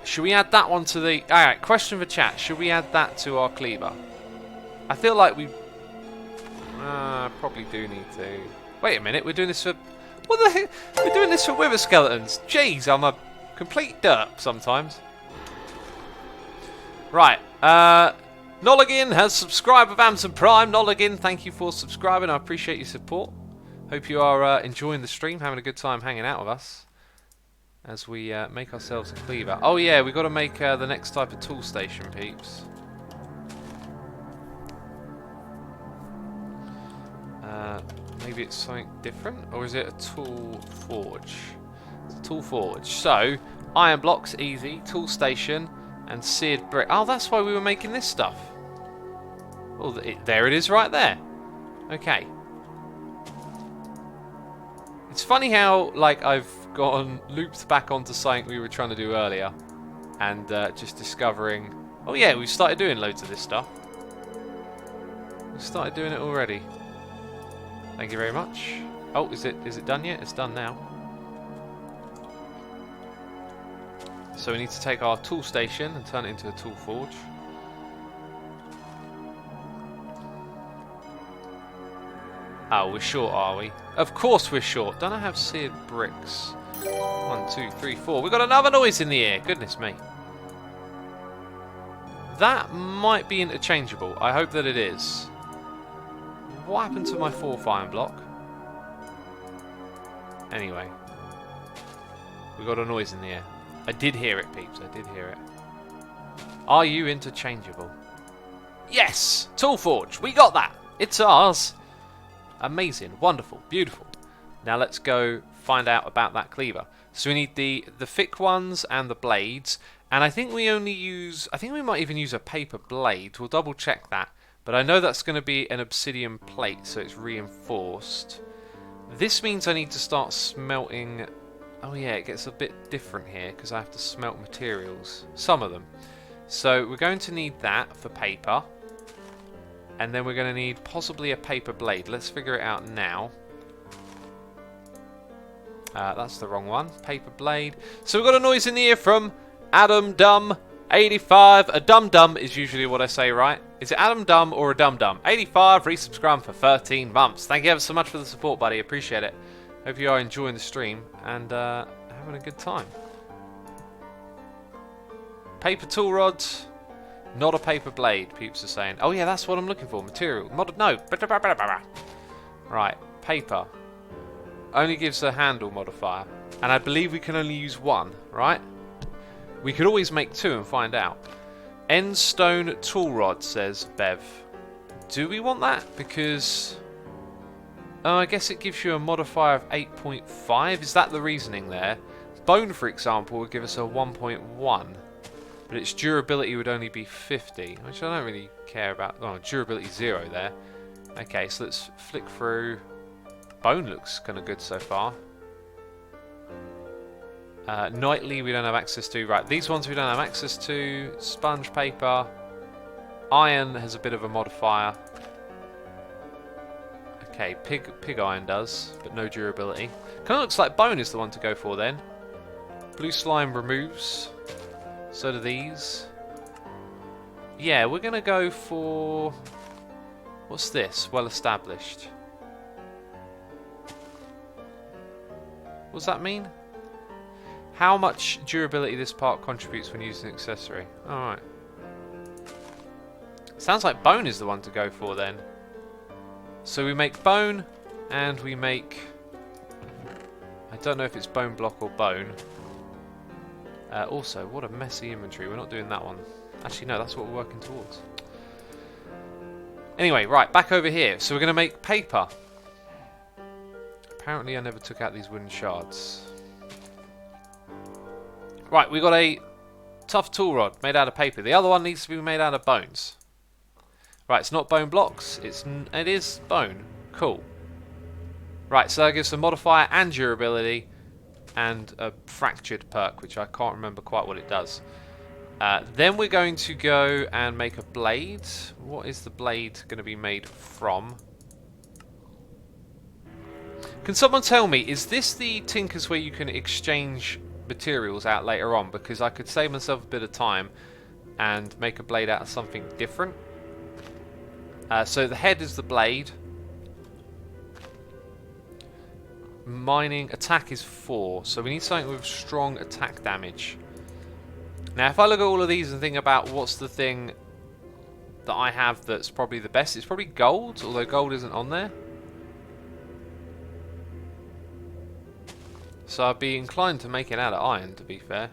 Should we add that one to the... Alright, question for chat. Should we add that to our cleaver? I feel like we... probably do need to. Wait a minute, we're doing this for... What the heck? We're doing this for wither skeletons. Jeez, I'm a complete derp sometimes. Right. Nolligin has subscribed with Amazon Prime. Nolligin, thank you for subscribing. I appreciate your support. Hope you are enjoying the stream, having a good time hanging out with us as we make ourselves a cleaver. Oh yeah, we've got to make the next type of tool station, peeps. Maybe it's something different, or is it a tool forge? It's a tool forge. So, iron blocks, easy. Tool station, and seared brick. Oh, that's why we were making this stuff. Well, there it is right there. Okay. It's funny how, like, I've gone looped back onto something we were trying to do earlier, and just discovering, oh yeah, we've started doing loads of this stuff. We've started doing it already. Thank you very much. Oh, is it done yet? It's done now. So we need to take our tool station and turn it into a tool forge. Oh, we're short, are we? Of course we're short. Don't I have seared bricks? 1, 2, 3, 4. We've got another noise in the air. Goodness me. That might be interchangeable. I hope that it is. What happened to my 4th iron block? Anyway. We got a noise in the air. I did hear it, peeps. I did hear it. Are you interchangeable? Yes! Tool forge. We got that. It's ours. Amazing. Wonderful. Beautiful. Now let's go find out about that cleaver. So we need the thick ones and the blades, and I think we only use, I think we might even use a paper blade. We'll double check that, but I know that's going to be an obsidian plate, so it's reinforced. This means I need to start smelting. Oh yeah, it gets a bit different here because I have to smelt materials, some of them. So we're going to need that for paper, and then we're going to need possibly a paper blade. Let's figure it out now. That's the wrong one. Paper blade. So we've got a noise in the ear from Adam Dum 85. A dum dum is usually what I say, right? Is it Adam Dum or a dum dum? 85 resubscribed for 13 months. Thank you ever so much for the support, buddy. Appreciate it. Hope you are enjoying the stream and having a good time. Paper tool rods, not a paper blade. Peeps are saying. Oh yeah, that's what I'm looking for. Material. No. Right. Paper. Only gives a handle modifier, and I believe we can only use one, right? We could always make two and find out. Endstone tool rod, says Bev. Do we want that? Because I guess it gives you a modifier of 8.5. Is that the reasoning there? Bone, for example, would give us a 1.1, but its durability would only be 50, which I don't really care about. Oh, durability 0 there. Okay, so let's flick through. Bone looks kind of good so far. Nightly we don't have access to. Right, these ones we don't have access to. Sponge paper. Iron has a bit of a modifier. Okay, pig iron does, but no durability. Kind of looks like bone is the one to go for then. Blue slime removes. So do these. Yeah, we're going to go for... What's this? Well established. What does that mean? How much durability this part contributes when using an accessory. Alright. Sounds like bone is the one to go for then. So we make bone, and we make... I don't know if it's bone block or bone. Also, what a messy inventory. We're not doing that one. Actually, no, that's what we're working towards. Anyway, right, back over here. So we're going to make paper. Apparently I never took out these wooden shards. Right, we got a tough tool rod made out of paper. The other one needs to be made out of bones. Right, it's not bone blocks. It is bone. Cool. Right, so that gives a modifier and durability and a fractured perk, which I can't remember quite what it does. Then we're going to go and make a blade. What is the blade going to be made from? Can someone tell me, is this the Tinkers where you can exchange materials out later on? Because I could save myself a bit of time and make a blade out of something different. So the head is the blade. Mining attack is 4, so we need something with strong attack damage. Now if I look at all of these and think about what's the thing that I have that's probably the best, it's probably gold, although gold isn't on there. So I'd be inclined to make it out of iron, to be fair.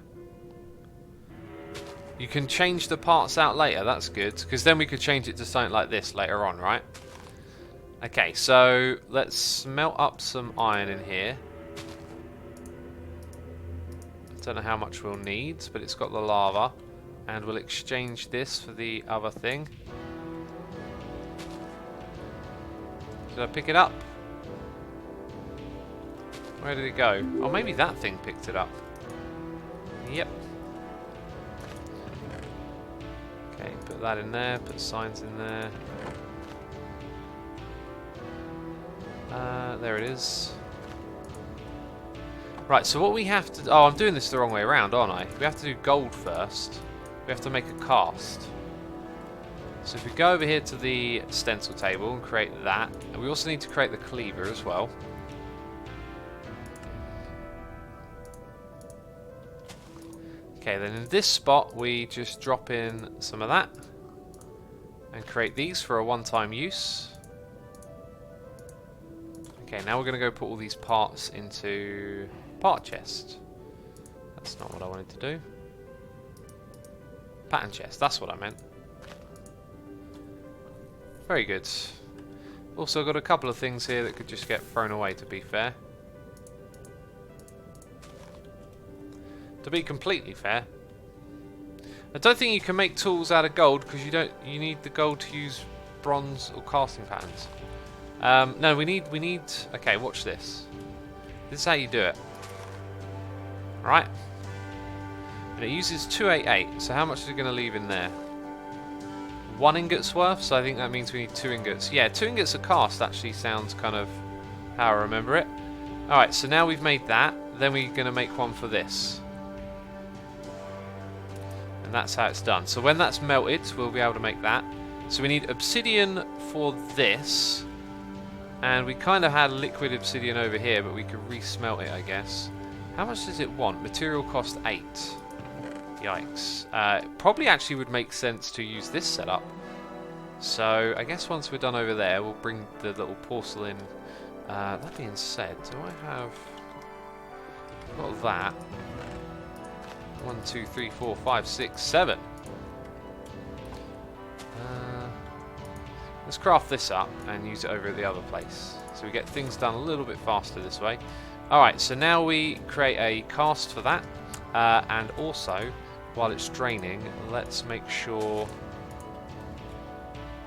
You can change the parts out later, that's good, because then we could change it to something like this later on, right? Okay, so let's smelt up some iron in here. I don't know how much we'll need, but it's got the lava. And we'll exchange this for the other thing. Did I pick it up? Where did it go? Oh, maybe that thing picked it up. Yep. Okay, put that in there, put signs in there. There it is. Right, so what we have to... Oh, I'm doing this the wrong way around, aren't I? We have to do gold first. We have to make a cast. So if we go over here to the stencil table and create that, and we also need to create the cleaver as well. Okay, then in this spot we just drop in some of that and create these for a one-time use. Okay, now we're going to go put all these parts into part chest. That's not what I wanted to do. Pattern chest, that's what I meant. Very good. Also got a couple of things here that could just get thrown away, to be fair. To be completely fair. I don't think you can make tools out of gold because you need the gold to use bronze or casting patterns. No, we need okay, watch this. This is how you do it. Right? And it uses 288, so how much is it going to leave in there? 1 ingot's worth, so I think that means we need 2 ingots. Yeah, 2 ingots a cast actually sounds kind of how I remember it. Alright, so now we've made that, then we're going to make one for this. And that's how it's done. So when that's melted, we'll be able to make that. So we need obsidian for this. And we kind of had liquid obsidian over here, but we could re-smelt it, I guess. How much does it want? Material cost 8. Yikes. Probably actually would make sense to use this setup. So I guess once we're done over there, we'll bring the little porcelain. That being said, do I have... I've got that. 1, 2, 3, 4, 5, 6, 7. Let's craft this up and use it over at the other place. So we get things done a little bit faster this way. Alright, so now we create a cast for that. And also, while it's draining, let's make sure...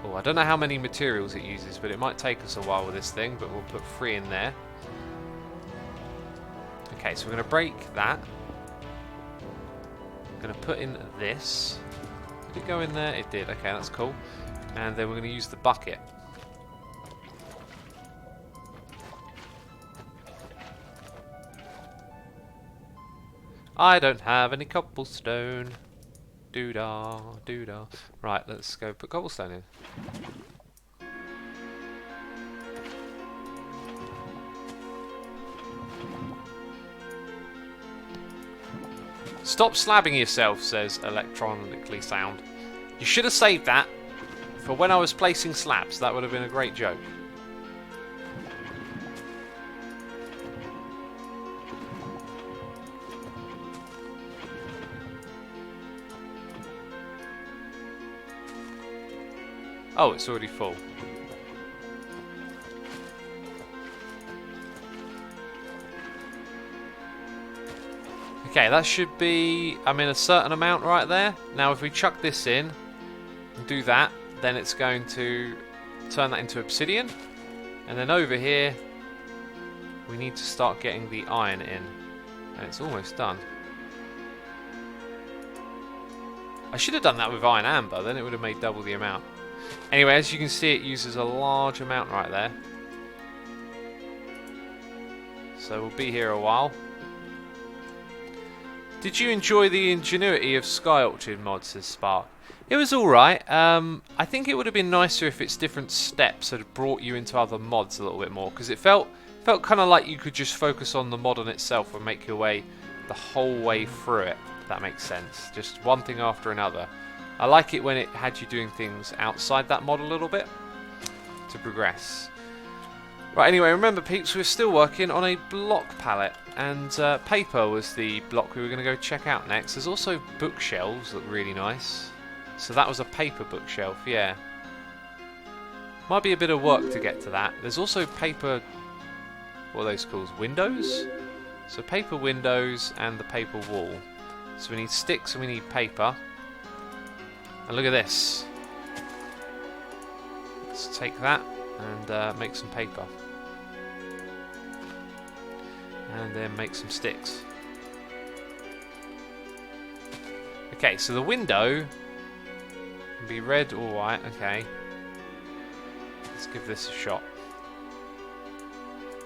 Oh, I don't know how many materials it uses, but it might take us a while with this thing, but we'll put 3 in there. Okay, so we're going to break that. Going to put in this. Did it go in there? It did. Okay, that's cool. And then we're going to use the bucket. I don't have any cobblestone. Doo-dah, doo-dah. Right, let's go put cobblestone in. Stop slabbing yourself, says electronically sound. You should have saved that for when I was placing slabs. That would have been a great joke. Oh, it's already full. Okay, that should be, I mean, a certain amount right there. Now, if we chuck this in and do that, then it's going to turn that into obsidian. And then over here, we need to start getting the iron in. And it's almost done. I should have done that with iron amber, then it would have made double the amount. Anyway, as you can see, it uses a large amount right there. So we'll be here a while. Did you enjoy the ingenuity of Sky Orchard mod, says Spark? It was alright. I think it would have been nicer if its different steps had brought you into other mods a little bit more, because it felt kind of like you could just focus on the mod on itself and make your way the whole way through it, if that makes sense. Just one thing after another. I like it when it had you doing things outside that mod a little bit to progress. Right, anyway, remember peeps, we're still working on a block palette, and paper was the block we were going to go check out next. There's also bookshelves that look really nice. So that was a paper bookshelf, yeah. Might be a bit of work to get to that. There's also paper, what are those called? Windows? So paper windows and the paper wall. So we need sticks and we need paper. And look at this. Let's take that and make some paper. And then make some sticks. Okay, so the window can be red or white. Okay. Let's give this a shot.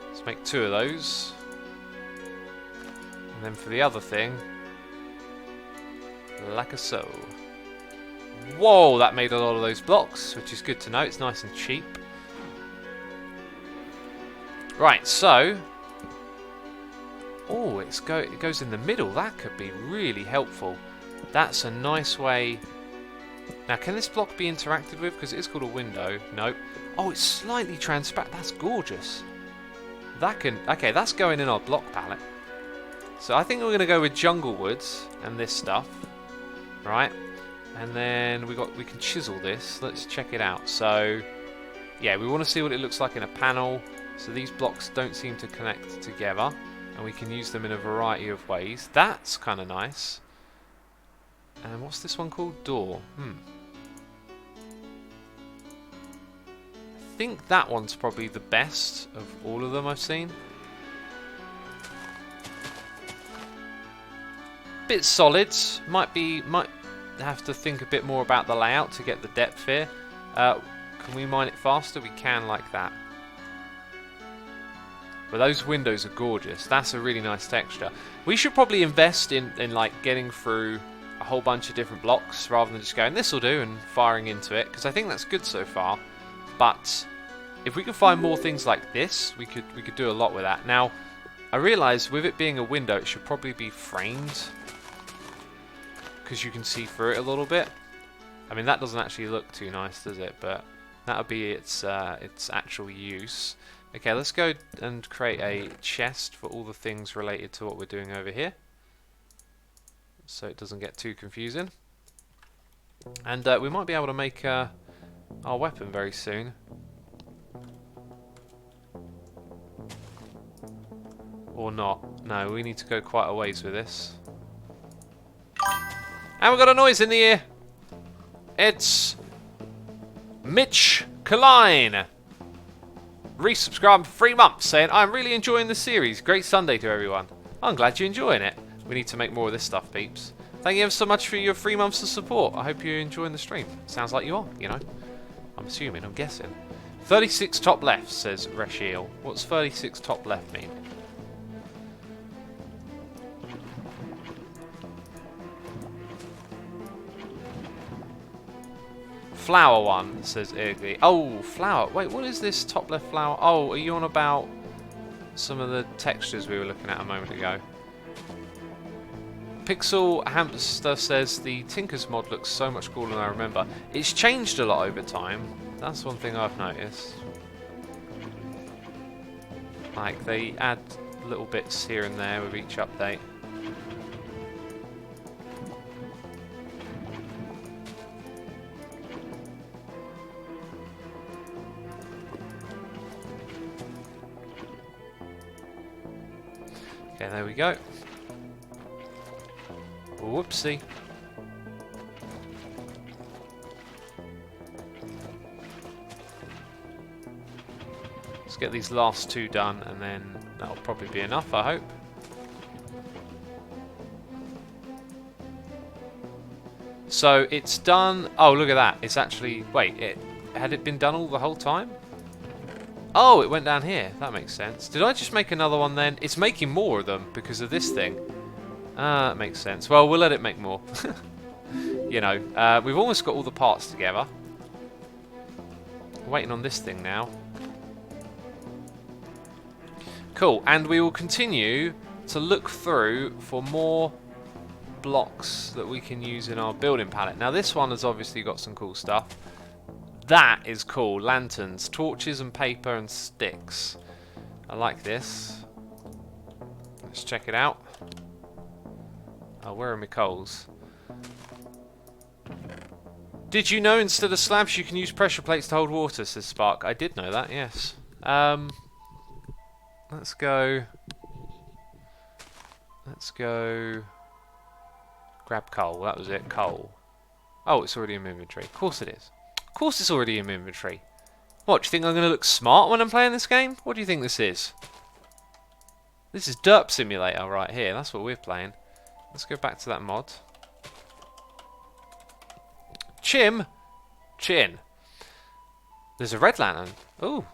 Let's make 2 of those. And then for the other thing, like so. Whoa, that made a lot of those blocks, which is good to know. It's nice and cheap. Right, so... Oh, it goes in the middle. That could be really helpful. That's a nice way... Now, can this block be interacted with? Because it is called a window. Nope. Oh, it's slightly transparent. That's gorgeous. That can... Okay, that's going in our block palette. So I think we're going to go with jungle woods and this stuff. Right? And then we can chisel this. Let's check it out. So, yeah, we want to see what it looks like in a panel. So these blocks don't seem to connect together. And we can use them in a variety of ways. That's kind of nice. And what's this one called? Door. I think that one's probably the best of all of them I've seen. Bit solid. Might have to think a bit more about the layout to get the depth here. Can we mine it faster? We can, like that. But those windows are gorgeous. That's a really nice texture. We should probably invest in like getting through a whole bunch of different blocks rather than just going, this will do, and firing into it, because I think that's good so far. But if we could find more things like this, we could do a lot with that. Now, I realise with it being a window, it should probably be framed, because you can see through it a little bit. I mean, that doesn't actually look too nice, does it? But that'll be its actual use. Okay, let's go and create a chest for all the things related to what we're doing over here, so it doesn't get too confusing. And we might be able to make our weapon very soon. Or not. No, we need to go quite a ways with this. And we've got a noise in the ear. It's Mitch Klein. Resubscribed for 3 months, saying, I'm really enjoying the series. Great Sunday to everyone. I'm glad you're enjoying it. We need to make more of this stuff, peeps. Thank you ever so much for your 3 months of support. I hope you're enjoying the stream. Sounds like you are, you know. I'm assuming, I'm guessing. 36 top left, says Reshiel. What's 36 top left mean? Flower one, says Iggy. Oh, flower. Wait, what is this top left flower? Oh, are you on about some of the textures we were looking at a moment ago? Pixel Hamster says the Tinker's mod looks so much cooler than I remember. It's changed a lot over time. That's one thing I've noticed. Like, they add little bits here and there with each update. Okay, there we go. Whoopsie. Let's get these last 2 done, and then that'll probably be enough, I hope. So it's done. Oh, look at that. It's actually... Wait, had it been done all the whole time? Oh, it went down here. That makes sense. Did I just make another one then? It's making more of them because of this thing. Ah, that makes sense. Well, we'll let it make more. You know, we've almost got all the parts together. Waiting on this thing now. Cool, and we will continue to look through for more blocks that we can use in our building palette. Now, this one has obviously got some cool stuff. That is cool. Lanterns, torches and paper and sticks. I like this. Let's check it out. Oh, where are my coals? Did you know instead of slabs you can use pressure plates to hold water, says Spark. I did know that, yes. Let's go grab coal. That was it, coal. Oh, it's already in my inventory. Of course it is. Of course it's already in my inventory. What, do you think I'm going to look smart when I'm playing this game? What do you think this is? This is Derp Simulator right here. That's what we're playing. Let's go back to that mod. Chin. There's a red lantern. Ooh.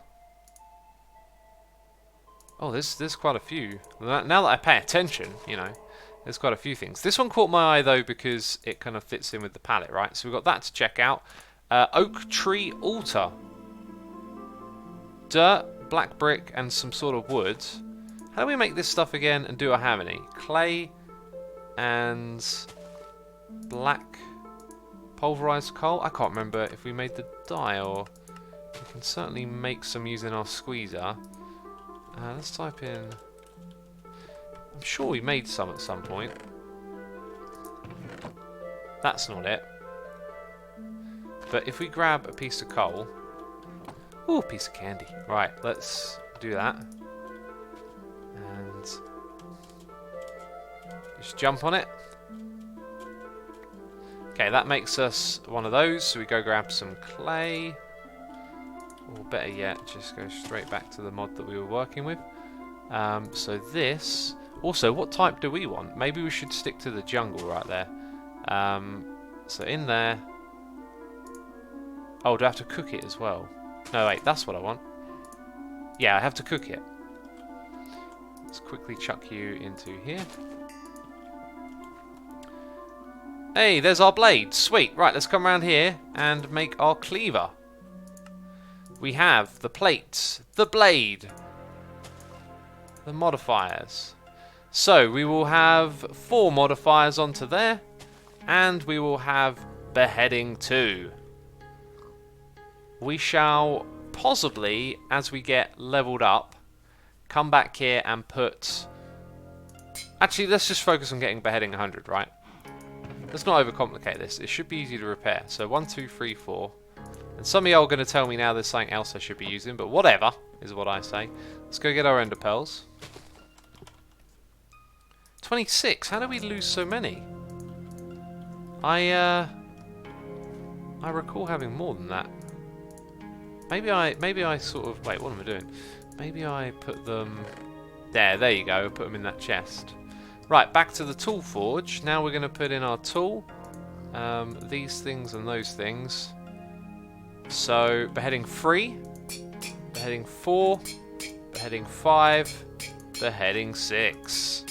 Oh, there's quite a few. Now that I pay attention, you know, there's quite a few things. This one caught my eye though because it kind of fits in with the palette, right? So we've got that to check out. Oak tree altar. Dirt, black brick, and some sort of wood. How do we make this stuff again, and do I have any? Clay and black pulverized coal. I can't remember if we made the dye, or we can certainly make some using our squeezer. Let's type in... I'm sure we made some at some point. That's not it. But if we grab a piece of coal... Ooh, a piece of candy. Right, let's do that. And Just jump on it. Okay, that makes us one of those, so we go grab some clay. Or better yet, just go straight back to the mod that we were working with. So this... Also, what type do we want? Maybe we should stick to the jungle right there. So in there... Oh, do I have to cook it as well? No, wait, that's what I want. Yeah, I have to cook it. Let's quickly chuck you into here. Hey, there's our blade. Sweet. Right, let's come around here and make our cleaver. We have the plate, the blade, the modifiers. So we will have 4 modifiers onto there, and we will have beheading 2. We shall possibly, as we get leveled up, come back here and put... Actually, let's just focus on getting beheading 100, right? Let's not overcomplicate this. It should be easy to repair. So 1, 2, 3, 4. And some of y'all are going to tell me now there's something else I should be using, but whatever is what I say. Let's go get our ender pearls. 26. How do we lose so many? I recall having more than that. Maybe I sort of... Wait, what am I doing? Maybe I put them... There you go. Put them in that chest. Right, back to the tool forge. Now we're going to put in our tool. These things and those things. So, beheading 3, beheading 4, beheading 5, beheading 6.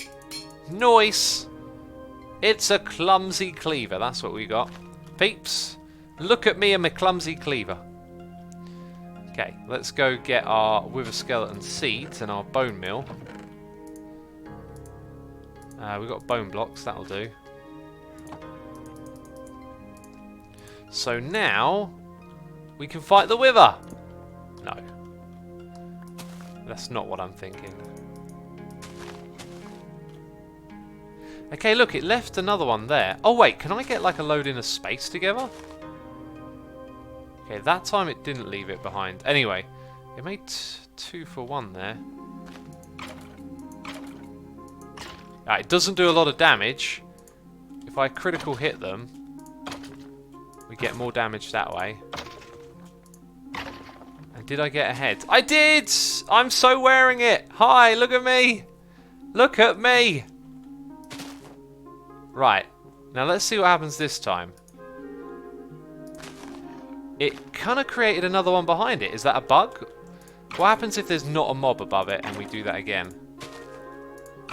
Nice! It's a clumsy cleaver, that's what we got. Peeps, look at me and my clumsy cleaver. Okay, let's go get our wither skeleton seeds and our bone meal. We've got bone blocks, that'll do. So now... we can fight the wither! No. That's not what I'm thinking. Okay, look, it left another one there. Oh wait, can I get like a load in a space together? Okay, that time it didn't leave it behind. Anyway, it made 2 for 1 there. It doesn't do a lot of damage. If I critical hit them, we get more damage that way. Did I get ahead? I did! I'm so wearing it! Hi, look at me! Look at me! Right. Now let's see what happens this time. It kind of created another one behind it. Is that a bug? What happens if there's not a mob above it and we do that again?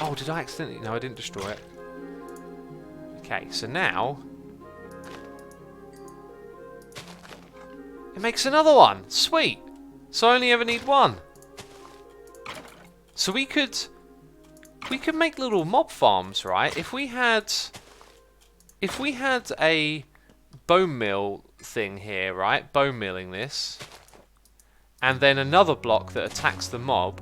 Oh, did I accidentally... No, I didn't destroy it. Okay, so now... it makes another one! Sweet! So I only ever need 1. So we could make little mob farms, right? If we had a bone meal thing here, right? Bone milling this, and then another block that attacks the mob,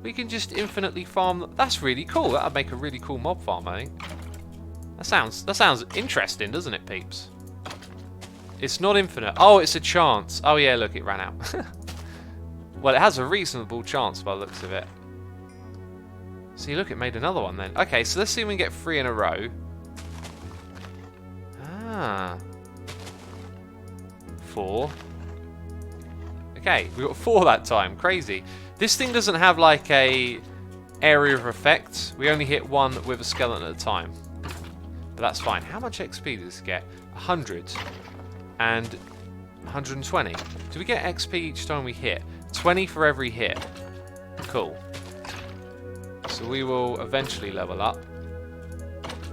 we can just infinitely farm. That's really cool. That'd make a really cool mob farm, I think. That sounds interesting, doesn't it, peeps? It's not infinite. Oh, it's a chance. Oh yeah, look, it ran out. Well, it has a reasonable chance by the looks of it. See, look, it made another one then. Okay, so let's see if we can get 3 in a row. Ah. 4. Okay, we got 4 that time. Crazy. This thing doesn't have like a area of effect. We only hit 1 with a skeleton at a time. But that's fine. How much XP does this get? 100. And 120. Do we get XP each time we hit? 20 for every hit. Cool. So we will eventually level up.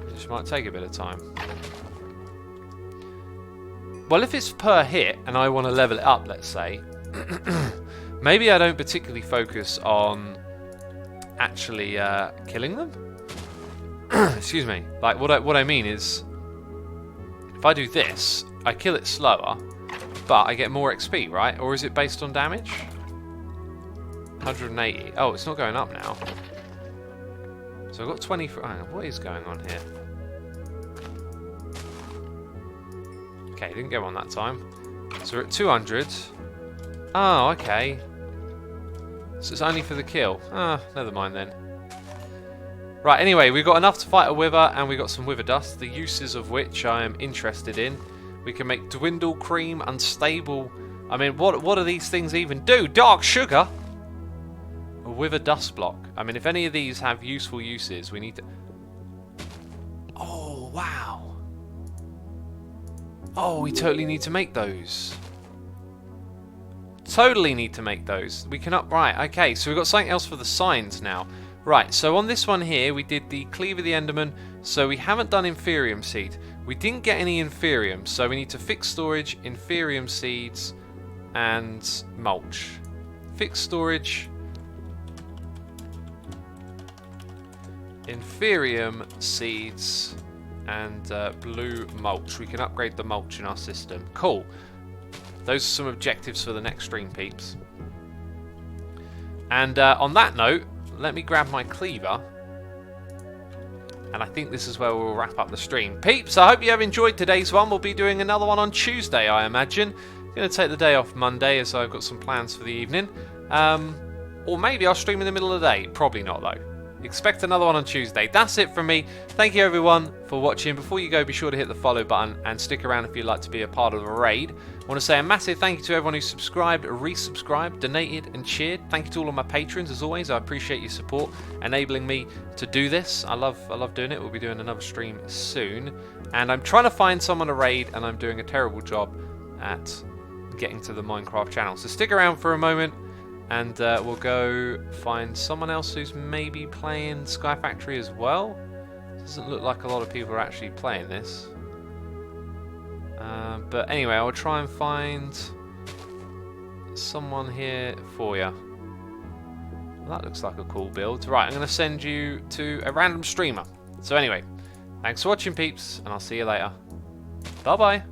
It just might take a bit of time. Well, if it's per hit and I want to level it up, let's say, maybe I don't particularly focus on actually killing them. Excuse me. Like what I mean is, if I do this, I kill it slower, but I get more XP, right? Or is it based on damage? 180. Oh, it's not going up now. So I've got 20 for... Hang on, what is going on here? Okay, didn't go on that time. So we're at 200. Oh, okay. So it's only for the kill. Ah, never mind then. Right, anyway, we've got enough to fight a wither, and we've got some wither dust, the uses of which I am interested in. We can make dwindle cream, unstable. I mean, what do these things even do? Dark sugar? A wither dust block. I mean, if any of these have useful uses, we need to... Oh, wow. Oh, we totally need to make those. Totally need to make those. We can up... Right, okay, so we've got something else for the signs now. Right, so on this one here, we did the Cleaver the Enderman, so we haven't done Inferium seed. We didn't get any Inferium, so we need to fix storage, Inferium seeds, and mulch. Fix storage, Inferium seeds, and blue mulch. We can upgrade the mulch in our system. Cool. Those are some objectives for the next stream, peeps. And on that note, let me grab my cleaver, and I think this is where we'll wrap up the stream. Peeps, I hope you have enjoyed today's one. We'll be doing another one on Tuesday, I imagine. I'm going to take the day off Monday, as I've got some plans for the evening. Or maybe I'll stream in the middle of the day. Probably not, though. Expect another one on Tuesday. That's it from me. Thank you, everyone, for watching. Before you go, be sure to hit the follow button and stick around if you'd like to be a part of the raid. I want to say a massive thank you to everyone who subscribed, resubscribed, donated, and cheered. Thank you to all of my patrons, as always. I appreciate your support, enabling me to do this. I love doing it. We'll be doing another stream soon. And I'm trying to find someone to raid, and I'm doing a terrible job at getting to the Minecraft channel. So stick around for a moment, and we'll go find someone else who's maybe playing SkyFactory as well. Doesn't look like a lot of people are actually playing this. But anyway, I'll try and find someone here for you. That looks like a cool build. Right, I'm going to send you to a random streamer. So anyway, thanks for watching, peeps, and I'll see you later. Bye-bye.